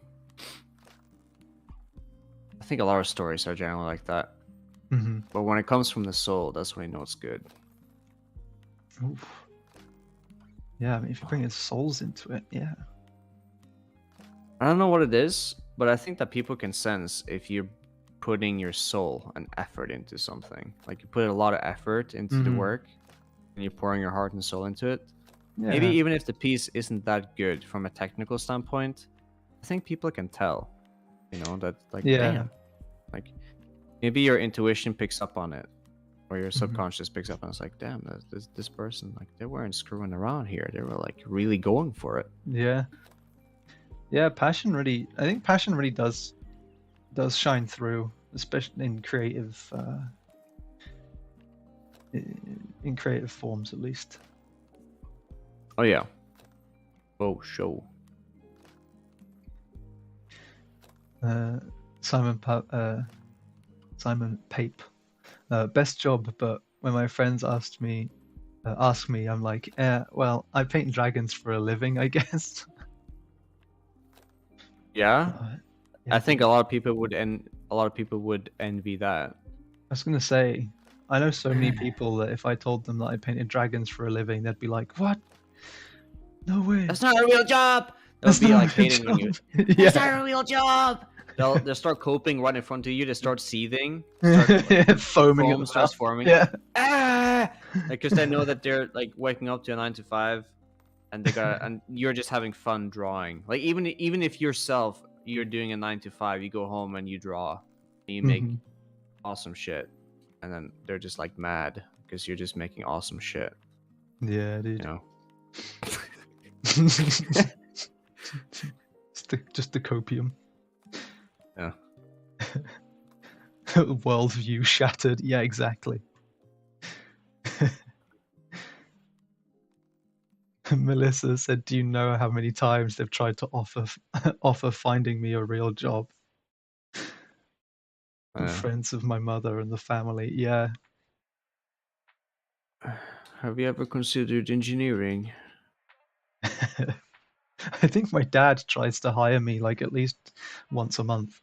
I think a lot of stories are generally like that. Hmm. But when it comes from the soul, that's when you know it's good. Oof. Yeah, I mean, if you bring in souls into it, yeah. I don't know what it is, but I think that people can sense if you're putting your soul and effort into something. Like you put a lot of effort into the Hmm. work and you're pouring your heart and soul into it. Maybe Yeah, even if the piece isn't that good from a technical standpoint, I think people can tell, that like, yeah. damn, like maybe your intuition picks up on it or your Hmm. subconscious picks up on it. It's like, damn, this person, like they weren't screwing around here. They were like really going for it. Yeah, yeah. Passion really, I think passion really does shine through, especially in creative forms at least. Oh yeah. Oh, show. Uh, Simon Simon Pape, best job, but when my friends ask me, I'm like, well, I paint dragons for a living, I guess. Yeah. Yeah, I but think a lot of people would envy that. I was gonna say, I know so many people that if I told them that I painted dragons for a living, they'd be like, "What? No way! That's not a real job. They'll That's be not like a real hating on job." you. That's Yeah, not a real job. They'll start coping right in front of you. They start seething. Start like yeah, foaming at foam the starts mouth. forming. Yeah. Ah, like because they know that they're like waking up to a 9 to 5, and and you're just having fun drawing. Like even if yourself you're doing a 9 to 5, you go home and you draw, and you make Hmm. awesome shit, and then they're just like mad because you're just making awesome shit. Yeah, You dude. know. Just the copium. Yeah. Worldview shattered. Yeah, exactly. Melissa said, "Do you know how many times they've tried to offer offer finding me a real job?" friends of my mother and the family. Yeah. Have you ever considered engineering? I think my dad tries to hire me like at least once a month.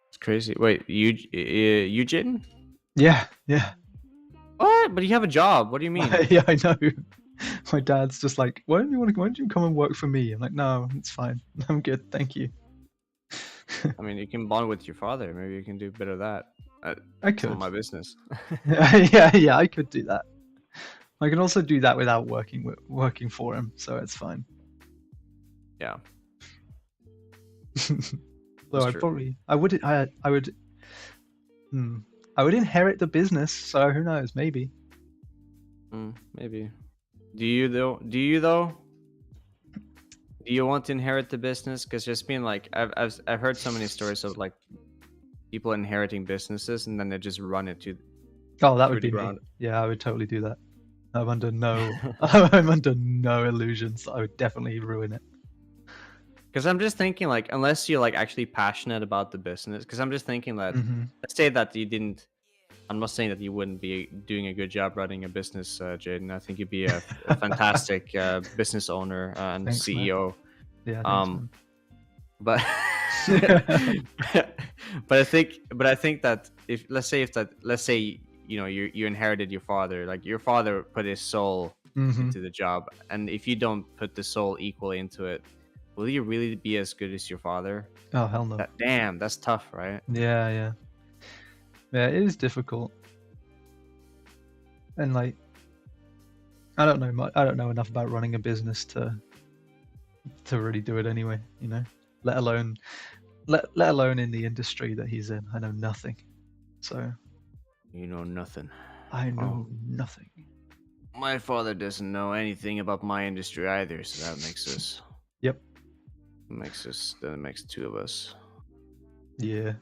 It's crazy. Wait, Eugene? Yeah, yeah. What? But you have a job. What do you mean? Yeah, I know. My dad's just like, why don't you come and work for me? I'm like, no, it's fine. I'm good, thank you. I mean, you can bond with your father. Maybe you can do a bit of that. I It's not could. my business. Yeah, I could do that. I can also do that without working for him, so it's fine. Yeah, Though that's I true. probably, I would inherit the business. So who knows? Maybe. Maybe. Do you though? Do you though? Do you want to inherit the business? Because there's been like I've heard so many stories of like people inheriting businesses and then they just run it Oh, that through would the be me. ground. Yeah, I would totally do that. I'm under no, I'm under no illusions that I would definitely ruin it. Because I'm just thinking like unless you're like actually passionate about the business. Because I'm just thinking that let's say that you didn't. I'm not saying that you wouldn't be doing a good job running a business, Jaden. I think you'd be a fantastic business owner and Thanks, man. CEO. Yeah, thanks, man. But but I think that if let's say you inherited your father, like your father put his soul into the job, and if you don't put the soul equally into it, will you really be as good as your father? Oh, hell no. Damn, that's tough, right? Yeah. Yeah, it is difficult. And like, I don't know much. I don't know enough about running a business to really do it anyway. You know, let alone in the industry that he's in. I know nothing. So You know nothing. I know nothing. My father doesn't know anything about my industry either, so that makes us. Yep. That makes two of us. Yeah.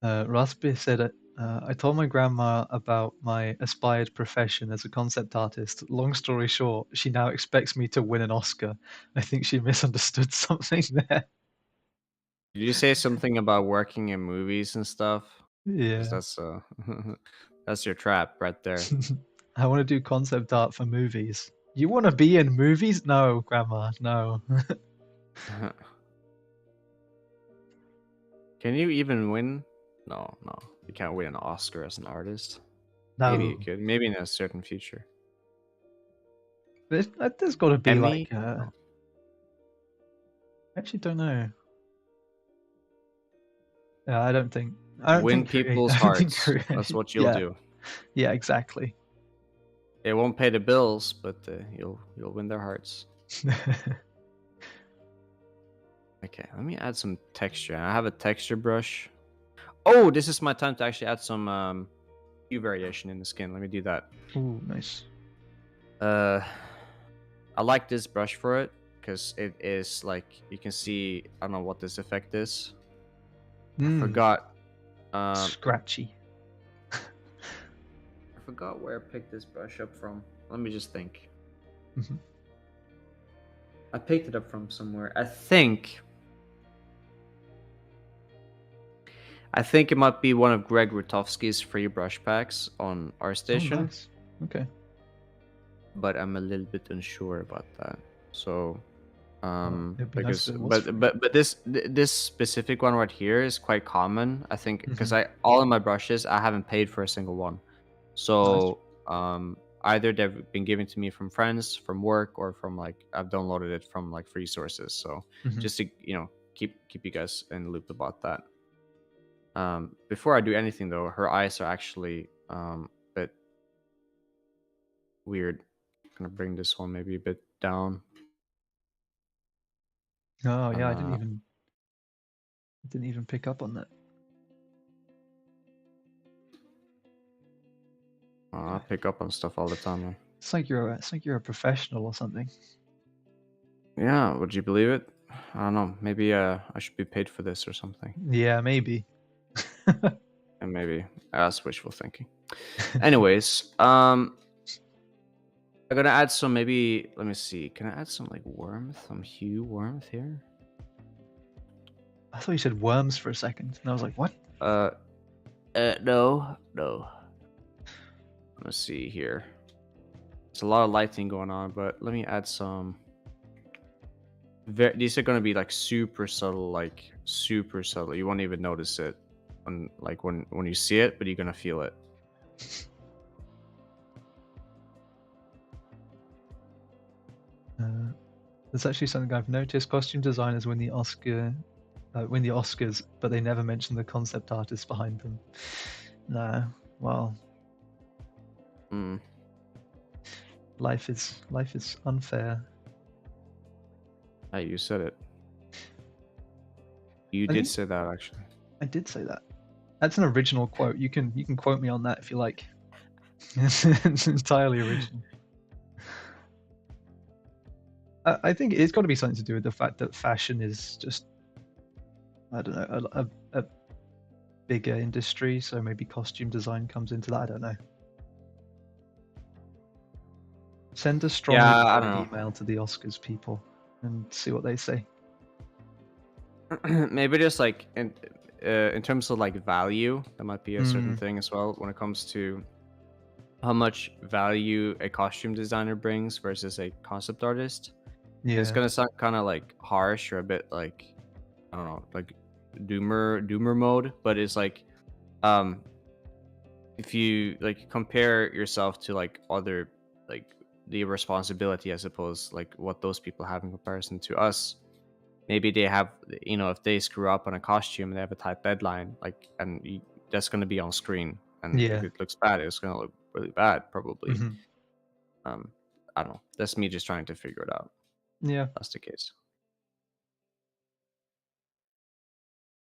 Raspi said it. I told my grandma about my aspired profession as a concept artist. Long story short, she now expects me to win an Oscar. I think she misunderstood something there. Did you say something about working in movies and stuff? Because Yeah. that's that's your trap right there. I want to do concept art for movies. You want to be in movies? No, grandma, no. Can you even win? No, you can't win an Oscar as an artist. Maybe you No. could. Maybe in a certain future. There's got to be Emmy? like. I actually don't know. Yeah, I don't think. I don't Win think create. people's I don't think hearts. create. That's what you'll do. Yeah, exactly. It won't pay the bills, but you'll win their hearts. Okay, let me add some texture. I have a texture brush. Oh, this is my time to actually add some hue variation in the skin. Let me do that. Ooh, nice. I like this brush for it because it is like you can see. I don't know what this effect is. I forgot. Scratchy. I forgot where I picked this brush up from. Let me just think. I picked it up from somewhere. I think it might be one of Greg Rutofsky's free brush packs on ArtStation. Oh, nice. Okay. But I'm a little bit unsure about that. So, nice but this specific one right here is quite common. I think because all of my brushes I haven't paid for a single one. So, either they've been given to me from friends, from work, or from like I've downloaded it from like free sources. So just to keep you guys in the loop about that. Before I do anything though, her eyes are actually a bit weird. I'm gonna bring this one maybe a bit down. Oh yeah, I didn't even pick up on that. I pick up on stuff all the time, man. It's like you're a professional or something. Yeah, would you believe it? I don't know. Maybe I should be paid for this or something. Yeah, maybe. And maybe that's wishful thinking. Anyways, I'm gonna add some, maybe, let me see. Can I add some like warmth, some hue warmth here? I thought you said worms for a second, and I was like, what? Uh, no, no. Let's see here. There's a lot of lighting going on, but let me add some. These are gonna be like super subtle, like super subtle. You won't even notice it when you see it, but you're gonna feel it. There's actually something I've noticed. Costume designers win the Oscars, but they never mention the concept artists behind them. No, well, Mm. life is unfair. Hey, you said it. You I did think say that, actually. I did say that. That's an original quote. You can quote me on that if you like. It's entirely original. I think it's got to be something to do with the fact that fashion is just, I don't know, a bigger industry. So maybe costume design comes into that. I don't know. Send a strongly Yeah, I worded don't email to the Oscars people and see what they say. know. Maybe just like in terms of like value, that might be a certain thing as well when it comes to how much value a costume designer brings versus a concept artist. And it's Yeah, gonna sound kind of like harsh or a bit like, I don't know, like doomer mode, but it's like, um if you like compare yourself to like other, like the responsibility, I suppose, like what those people have in comparison to us. Maybe they have, if they screw up on a costume and they have a tight deadline, like, and that's going to be on screen, and if yeah, it looks bad, it's going to look really bad, probably. hmm um I don't know, that's me just trying to figure it out. yeah, That's the case.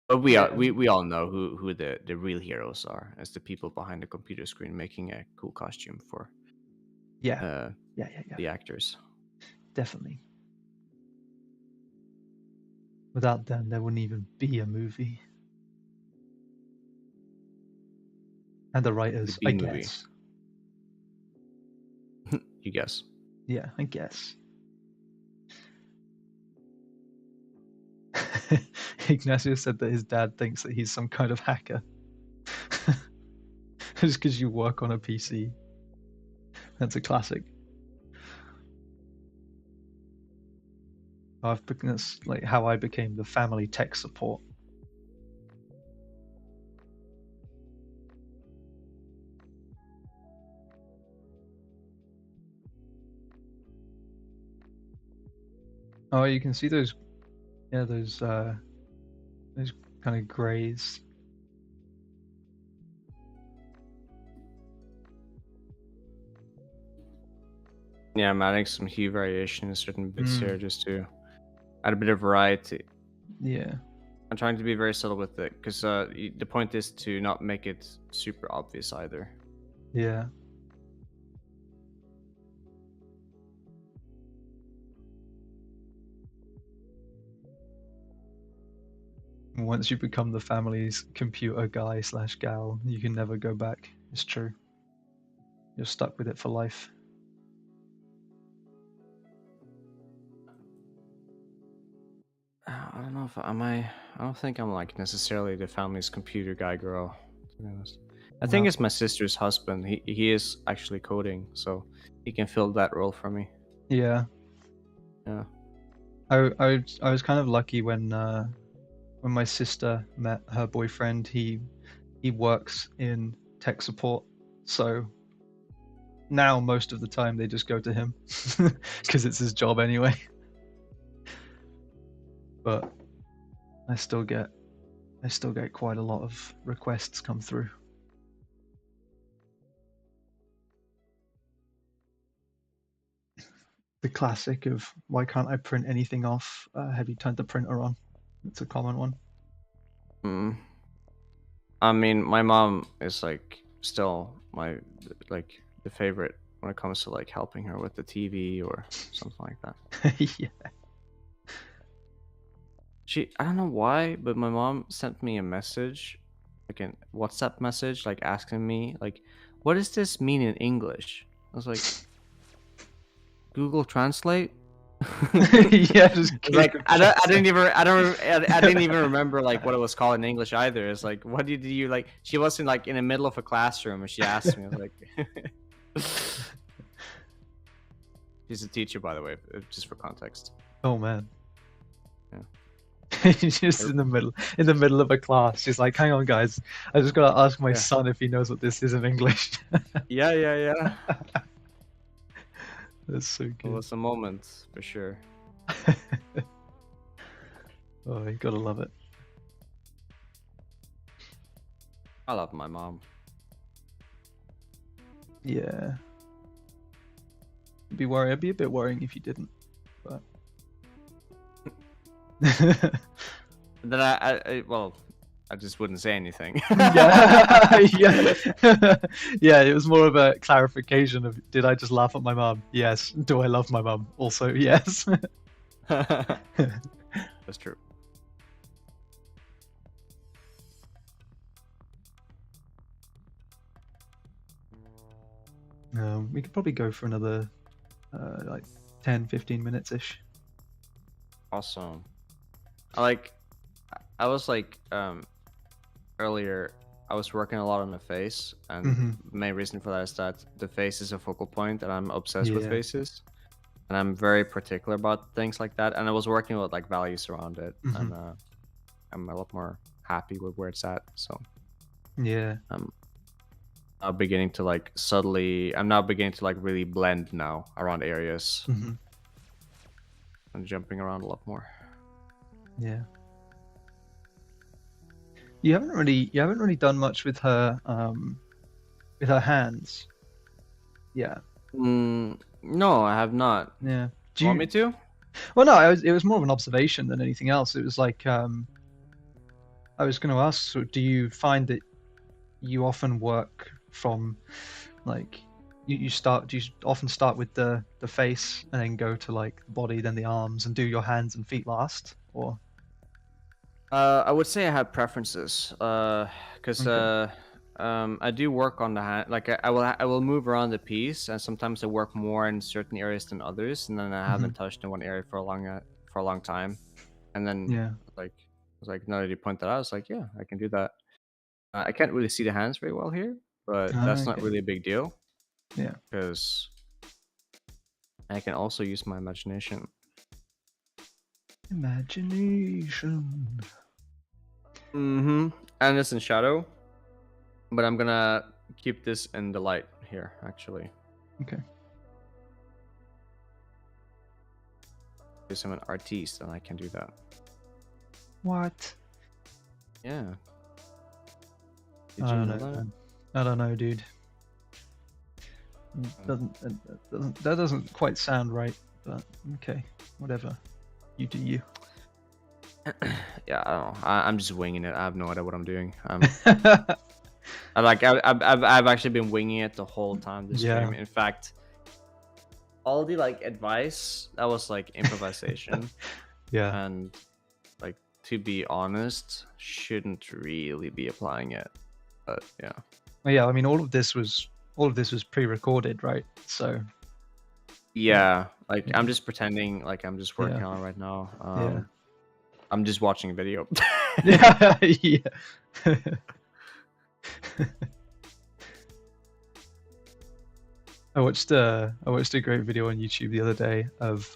But yeah, we all know who the real heroes are, as the people behind the computer screen making a cool costume for yeah, uh yeah. the actors. Definitely. Without them, there wouldn't even be a movie. And the The writers, B I movie. guess. You guess. Yeah, I guess. Ignacio said that his dad thinks that he's some kind of hacker. Just because you work on a PC. That's a classic. That's like how I became the family tech support. Oh, you can see those, yeah, those kind of grays. Yeah, I'm adding some hue variation in certain bits here Mm, just to add a bit of variety. yeah, I'm trying to be very subtle with it because the point is to not make it super obvious either. yeah. Once you become the family's computer guy slash gal, you can never go back. It's true. You're stuck with it for life. I don't know if am I. I don't think I'm like necessarily the family's computer guy girl. To be honest, I think No. it's my sister's husband. He is actually coding, so he can fill that role for me. Yeah. Yeah. I was kind of lucky when my sister met her boyfriend. He works in tech support, so now most of the time they just go to him because it's his job anyway. But I still get quite a lot of requests come through. The classic of why can't I print anything off? Have you turned the printer on? It's a common one. Mm. I mean, my mom is like still my, like, the favorite when it comes to like helping her with the TV or something like that. Yeah. I don't know why, but my mom sent me a message, like a WhatsApp message, like asking me, like, what does this mean in English? I was like, Google Translate? Yeah, just It's like Google I didn't Translate. even I didn't even remember like what it was called in English either. It's like, what did you like? She wasn't like in the middle of a classroom and she asked me. I was like, she's a teacher, by the way, just for context. Oh man. Yeah. He's just in the middle of a class. She's like, hang on guys, I just gotta ask my Yeah. son if he knows what this is in English. Yeah. That's so It good. was a moment for sure. Oh, you gotta love it. I love my mom. Yeah. It'd be a bit worrying if you didn't, but Then I just wouldn't say anything. yeah, yeah. It was more of a clarification of, did I just laugh at my mom? Yes. Do I love my mom? Also, yes. That's true. We could probably go for another like 10-15 minutes ish. Awesome. I was like earlier I was working a lot on the face, and the main reason for that is that the face is a focal point and I'm obsessed with Yeah. faces. And I'm very particular about things like that, and I was working with like values around it, and I'm a lot more happy with where it's at. So Yeah. I'm now beginning to like I'm now beginning to like really blend now around areas and jumping around a lot more. Yeah. You haven't really done much with her hands. Yeah. No, I have not. Yeah. Do you want me to? Well, no, it was more of an observation than anything else. It was like I was going to ask, so do you find that you often work from like do you often start with the face and then go to like the body, then the arms, and do your hands and feet last, or? I would say I have preferences, because Okay. I do work on the hand. Like I will move around the piece, and sometimes I work more in certain areas than others, and then I haven't touched in one area for a long time, and then Yeah. like I was like, now that you point that out, I was like, yeah, I can do that. I can't really see the hands very well here, but that's not Okay. really a big deal Yeah. because I can also use my imagination. Imagination. And it's in shadow, but I'm gonna keep this in the light here, actually. Okay. Because I'm an artiste and I can do that. What? Yeah. I don't know, man. I don't know, dude. That doesn't quite sound right, but okay, whatever. You do you. Yeah, I don't know. I'm just winging it. I have no idea what I'm doing. I've actually been winging it the whole time this Yeah. stream. In fact, all the like advice that was like improvisation. Yeah. And like, to be honest, shouldn't really be applying it. But yeah. Well, yeah, I mean, all of this was pre-recorded, right? So Yeah, like Yeah. I'm just pretending like I'm just working Yeah. on it right now. Yeah. I'm just watching a video. Yeah. Yeah. I watched a great video on YouTube the other day of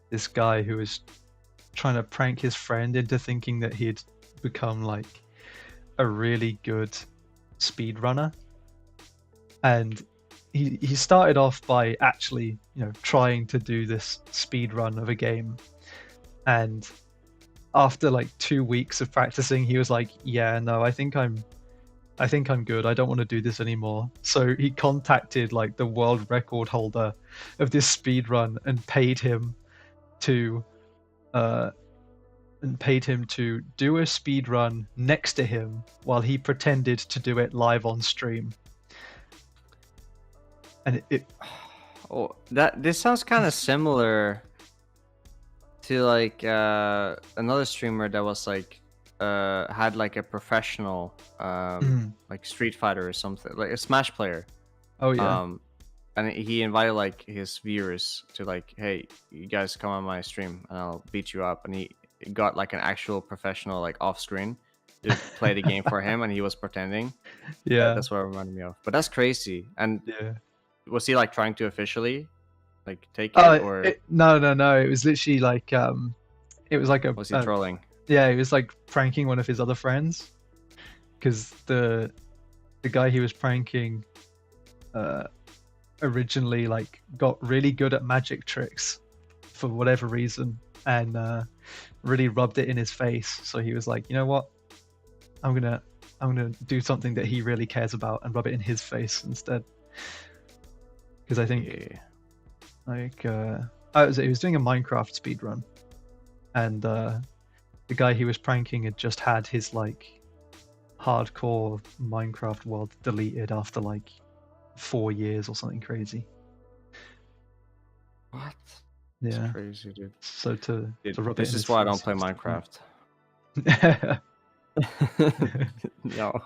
this guy who was trying to prank his friend into thinking that he'd become like a really good speedrunner, and he started off by actually, you know, trying to do this speed run of a game, and after like 2 weeks of practicing, he was like, yeah, no, I think I'm good. I don't want to do this anymore. So he contacted like the world record holder of this speed run and paid him to do a speed run next to him while he pretended to do it live on stream. And Oh, this sounds kind of similar to like another streamer that was like had like a professional like Street Fighter or something, like a Smash player. Oh yeah. and he invited like his viewers to like, hey, you guys come on my stream and I'll beat you up. And he got like an actual professional like off screen to play the game for him, and he was pretending. Yeah. That's what it reminded me of. But that's crazy. And Yeah. was he like trying to officially like take it, or No. It was literally like it was like a was he trolling? Yeah, he was like pranking one of his other friends, because the guy he was pranking originally like got really good at magic tricks for whatever reason, and really rubbed it in his face. So he was like, you know what, I'm gonna do something that he really cares about and rub it in his face instead. Because I think like he was doing a Minecraft speedrun, and the guy he was pranking had just had his like hardcore Minecraft world deleted after like 4 years or something crazy. What? Yeah. That's crazy, dude. So to rub this it in is his why I face don't play was Minecraft. No.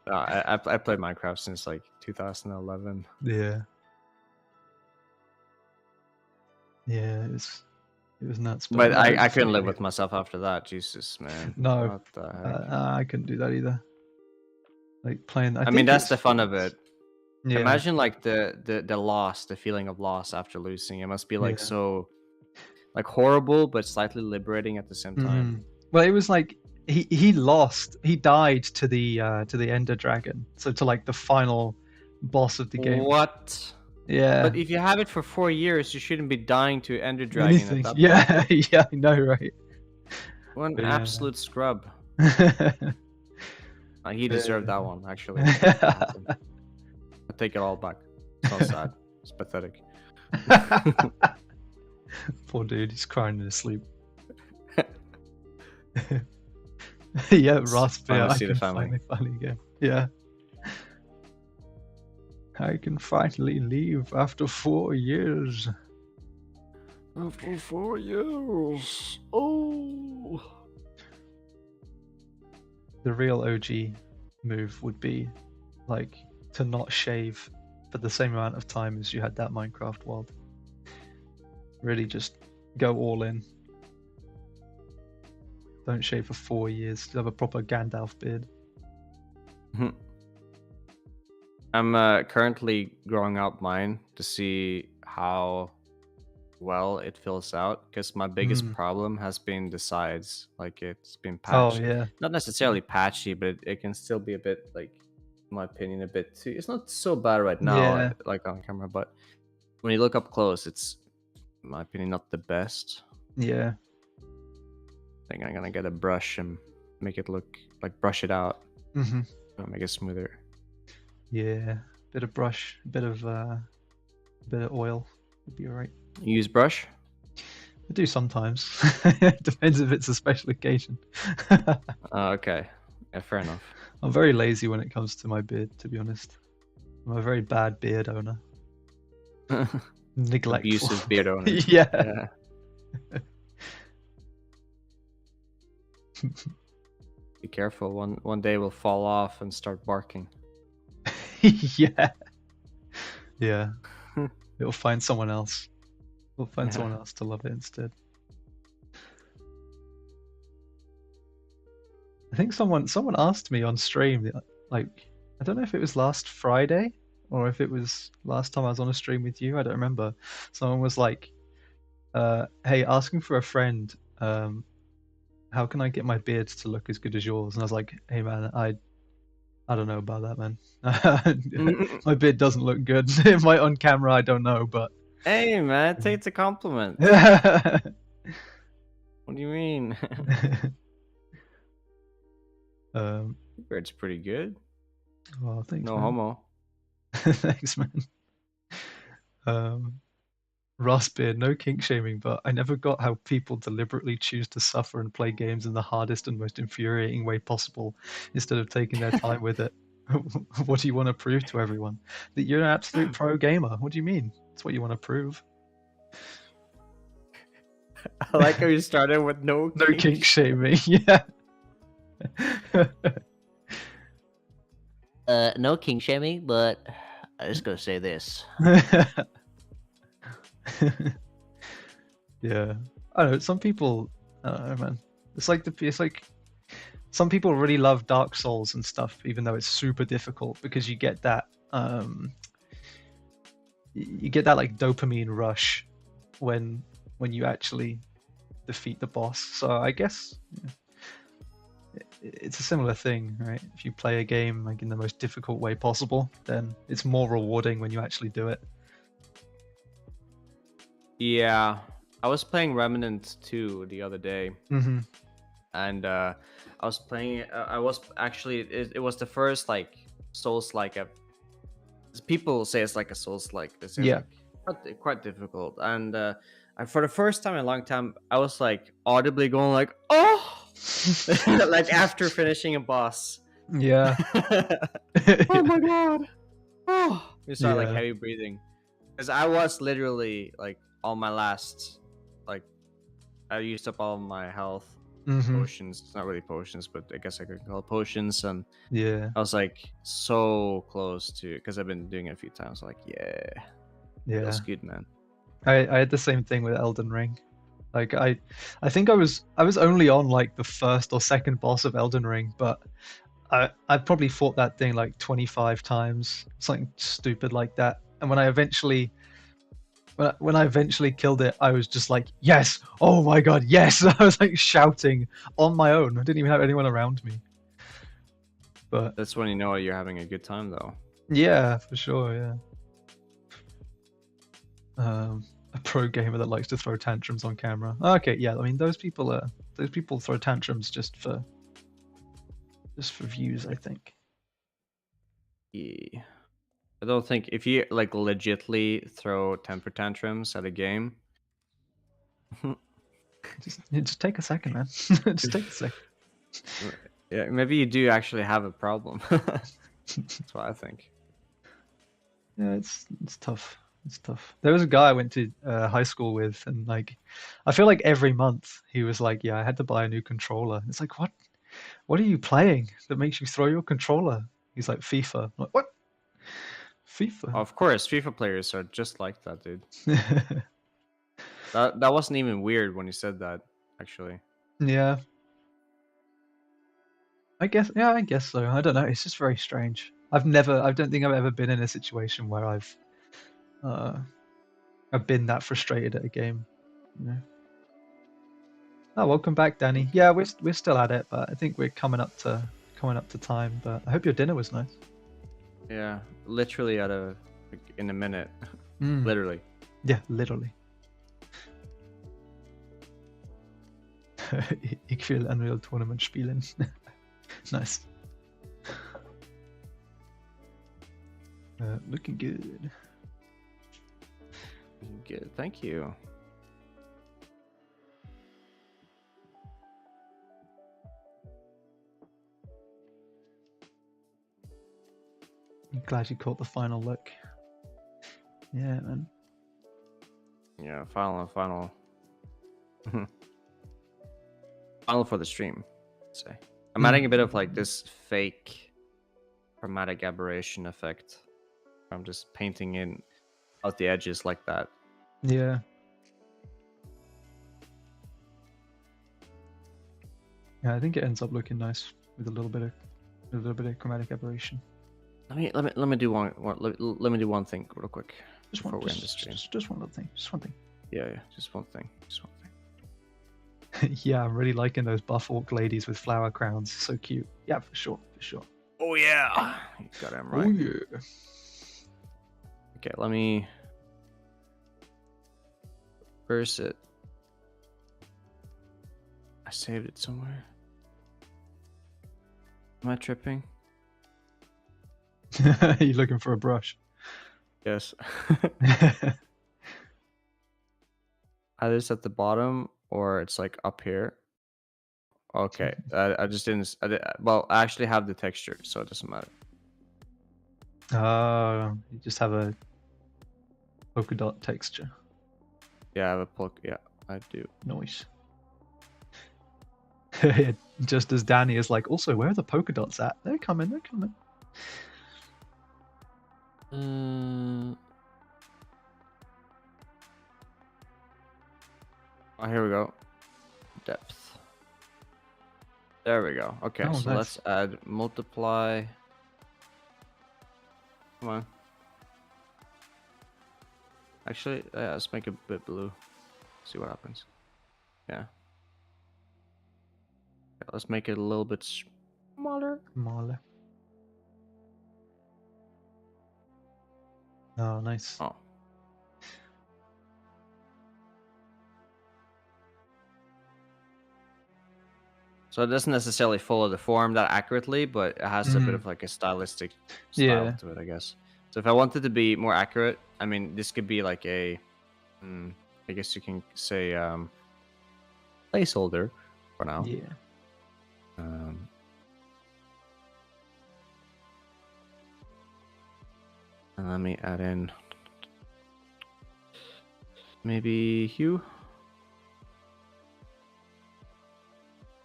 No, I played Minecraft since like 2011. Yeah. Yeah, it was nuts. But no, I couldn't live with myself after that. Jesus, man. No, What the heck? I couldn't do that either. Like playing. I mean, that's the fun of it. Yeah. Imagine like the loss, the feeling of loss after losing. It must be like so like horrible, but slightly liberating at the same time. Well, it was like he lost. He died to the Ender Dragon. So to like the final boss of the game. What? Yeah. But if you have it for 4 years, you shouldn't be dying to Ender Dragon at that point. Yeah, yeah, I know, right? What an absolute scrub. He deserved that one, actually. I take it all back. It's so sad. It's pathetic. Poor dude, he's crying in his sleep. Yeah, Raspberry. I can finally again. Yeah. I can finally leave after 4 years. After 4 years. Oh. The real OG move would be like to not shave for the same amount of time as you had that Minecraft world. Really just go all in. Don't shave for 4 years. Have a proper Gandalf beard. I'm currently growing out mine to see how well it fills out, because my biggest problem has been the sides. Like, it's been patched. Oh yeah. Not necessarily patchy, but it can still be a bit, like, in my opinion, a bit too. It's not so bad right now, like on camera, but when you look up close, it's, in my opinion, not the best. Yeah. I think I'm gonna get a brush and make it look like, brush it out. Make it smoother. Yeah, bit of brush, bit of oil would be alright. You use brush? I do sometimes. Depends if it's a special occasion. Okay, yeah, fair enough. I'm very lazy when it comes to my beard, to be honest. I'm a very bad beard owner. Neglectful. Abusive beard owner. Yeah. Be careful. One day we'll fall off and start barking. Yeah. Yeah. It'll find someone else. We'll find someone else to love it instead. I think someone asked me on stream, like, I don't know if it was last Friday or if it was last time I was on a stream with you. I don't remember. Someone was like, "Hey, asking for a friend. How can I get my beard to look as good as yours?" And I was like, "Hey, man, I don't know about that, man. My beard doesn't look good. It might on camera, I don't know, but." Hey, man, take the compliment. What do you mean? Beard's pretty good. Well, thanks, no man. homo. Thanks, man. Rustbeard, no kink shaming, but I never got how people deliberately choose to suffer and play games in the hardest and most infuriating way possible instead of taking their time with it. What do you want to prove to everyone? That you're an absolute pro gamer. What do you mean? That's what you want to prove. I like how you started with no kink shaming. Yeah. No kink shaming, but I just gotta say this. Yeah, I don't know. Some people, I don't know, man. It's like some people really love Dark Souls and stuff, even though it's super difficult because you get that like dopamine rush when you actually defeat the boss. So I guess it's a similar thing, right? If you play a game like in the most difficult way possible, then it's more rewarding when you actually do it. Yeah, I was playing Remnant 2 the other day, Mm-hmm. and I was playing. I was actually. It was the first like Souls like a. People say it's like a Souls like. They say it's Yeah. like quite difficult, and for the first time in a long time, I was like audibly going like, "Oh!" like after finishing a boss. Yeah. Oh my god! Oh, you start like Yeah. heavy breathing, because I was literally like on my last, like I used up all my health Mm-hmm. potions. It's not really potions, but I guess I could call it potions, and Yeah. I was like so close to, because I've been doing it a few times. Like, yeah, Yeah. feels good, man. I had the same thing with Elden Ring. Like I think I was only on like the first or second boss of Elden Ring, but I probably fought that thing like 25 times, something stupid like that. And when I eventually killed it, I was just like, yes! Oh my god, yes! I was like shouting on my own. I didn't even have anyone around me. But That's when you know you're having a good time, though. yeah, for sure, yeah. A pro gamer that likes to throw tantrums on camera. Okay, yeah, I mean those people throw tantrums just for views, I think. Yeah. I don't think if you like legitly throw temper tantrums at a game. Just take a second, man. Just take a second. Yeah, maybe you do actually have a problem. That's what I think. Yeah, it's tough. It's tough. There was a guy I went to high school with, and like, I feel like every month he was like, "Yeah, I had to buy a new controller." It's like, what? What are you playing that makes you throw your controller? He's like, "FIFA." I'm like, what? FIFA? Of course, FIFA players are just like that, dude. That wasn't even weird when you said that, actually. Yeah, I guess. Yeah, I guess so. I don't know. It's just very strange. I don't think I've ever been in a situation where uh, I've been that frustrated at a game. You know? Oh, welcome back, Danny. Yeah, we're still at it, but I think we're coming up to time. But I hope your dinner was nice. Yeah, literally in a minute. Literally. Yeah, literally. Ich will Unreal Tournament spielen. Nice. Looking good. Good, thank you. I'm glad you caught the final look. Yeah, man. Yeah, final. Final for the stream, I'd say. I'm adding a bit of like this fake chromatic aberration effect. I'm just painting in out the edges like that. Yeah. Yeah, I think it ends up looking nice with a little bit of chromatic aberration. Let me do let me do one thing real quick before we end the stream. Just one little thing. Just one thing. Yeah, just one thing. Yeah, I'm really liking those buff orc ladies with flower crowns. So cute. Yeah, for sure. Oh yeah, you got him right. Oh yeah. Okay, let me. Where's it? I saved it somewhere. Am I tripping? You looking for a brush? Yes. Either it's at the bottom or it's like up here. Okay, I just didn't. Well, I actually have the texture, so it doesn't matter. Oh, you just have a polka dot texture. Yeah, I have a poke. Yeah, I do. Nice. Just as Danny is like, also, where are the polka dots at? They're coming. Oh, here we go. Depth. There we go. Okay, Oh, so nice. let's add multiply. Come on. Actually, let's make it a bit blue. See what happens. Yeah. Okay, let's make it a little bit smaller. Smaller. Oh, nice. Oh. So it doesn't necessarily follow the form that accurately, but it has a bit of like a stylistic style to it, I guess. So if I wanted to be more accurate, I mean, this could be like a, I guess you can say placeholder for now. Yeah. And let me add in maybe hue.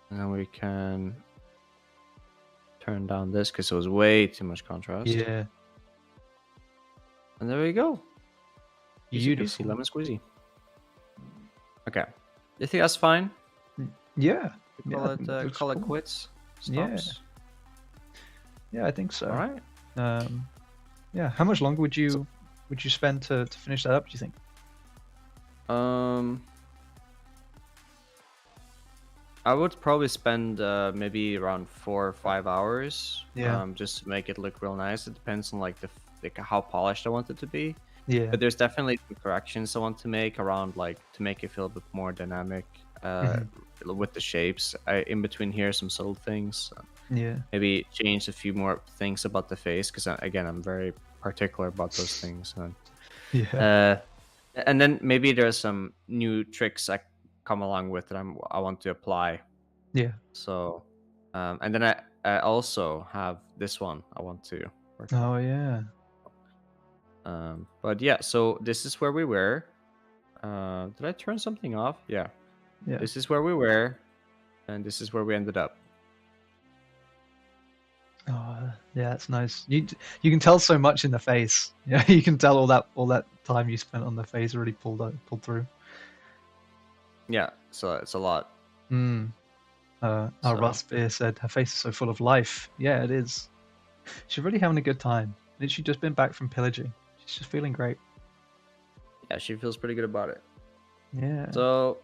And then we can turn down this because it was way too much contrast. Yeah. And there we go. Easy Beautiful. peasy, lemon squeezy. Okay. You think that's fine? Yeah. Call it quits. Stops. Yeah, I think so. All right. Yeah. How much longer would you spend to finish that up, do you think? I would probably spend maybe around 4 or 5 hours. Yeah. Just to make it look real nice. It depends on like how polished I want it to be. Yeah. But there's definitely some corrections I want to make around like to make it feel a bit more dynamic with the shapes. In between here, some subtle things. Yeah. Maybe change a few more things about the face because again, I'm very particular about those things. Yeah. And then maybe there's some new tricks I come along with that I want to apply. Yeah. So, and then I also have this one I want to work on. Oh yeah. But yeah, so this is where we were. Did I turn something off? Yeah. Yeah. This is where we were, and this is where we ended up. Oh yeah, that's nice. You can tell so much in the face. Yeah, you can tell all that time you spent on the face already pulled through. Yeah, so it's a lot. Our Rustbeer said her face is so full of life. Yeah, it is. She's really having a good time. She's just been back from pillaging. She's just feeling great. Yeah, she feels pretty good about it. Yeah. So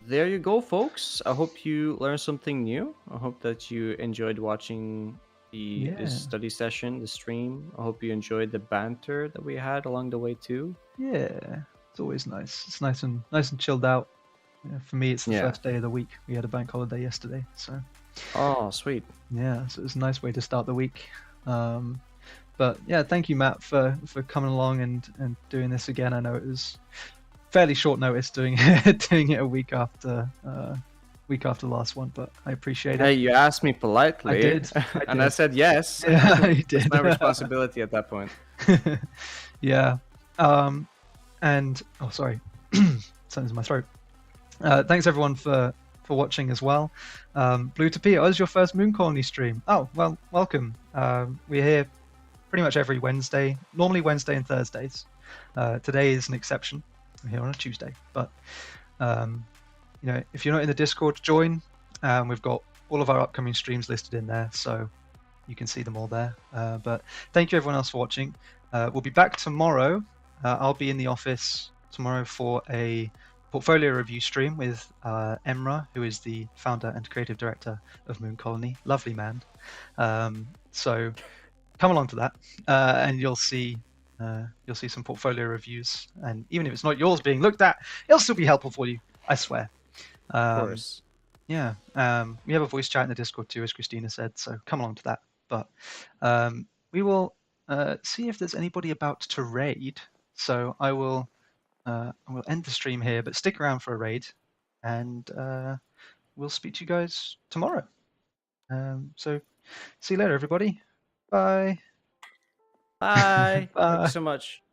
there you go, folks. I hope you learned something new. I hope that you enjoyed watching this study session, the stream. I hope you enjoyed the banter that we had along the way too. Yeah, it's always nice. It's nice and chilled out. Yeah, for me, it's the first day of the week. We had a bank holiday yesterday, so. Oh, sweet. Yeah, so it's a nice way to start the week. But yeah, thank you, Matt, for coming along and doing this again. I know it was fairly short notice doing it a week after the last one, but I appreciate it. Hey, you asked me politely. I did. And I said yes. Yeah, you did. It's my responsibility at that point. Yeah. And oh, sorry, something's in my throat. Thanks everyone for watching as well. Blue to Peter, is your first Moon Colony stream? Oh, well, welcome. We're here pretty much every Wednesday, normally Wednesday and Thursdays. Today is an exception. We're here on a Tuesday, but if you're not in the Discord, join. We've got all of our upcoming streams listed in there, so you can see them all there. But thank you everyone else for watching. We'll be back tomorrow. I'll be in the office tomorrow for a portfolio review stream with Emra, who is the founder and creative director of Moon Colony. Lovely man. So come along to that, and you'll see some portfolio reviews. And even if it's not yours being looked at, it'll still be helpful for you. I swear. Of course. Yeah. We have a voice chat in the Discord too, as Christina said. So come along to that. But we will see if there's anybody about to raid. So I will end the stream here, but stick around for a raid, and we'll speak to you guys tomorrow. So see you later, everybody. Bye. Bye. Thank you so much.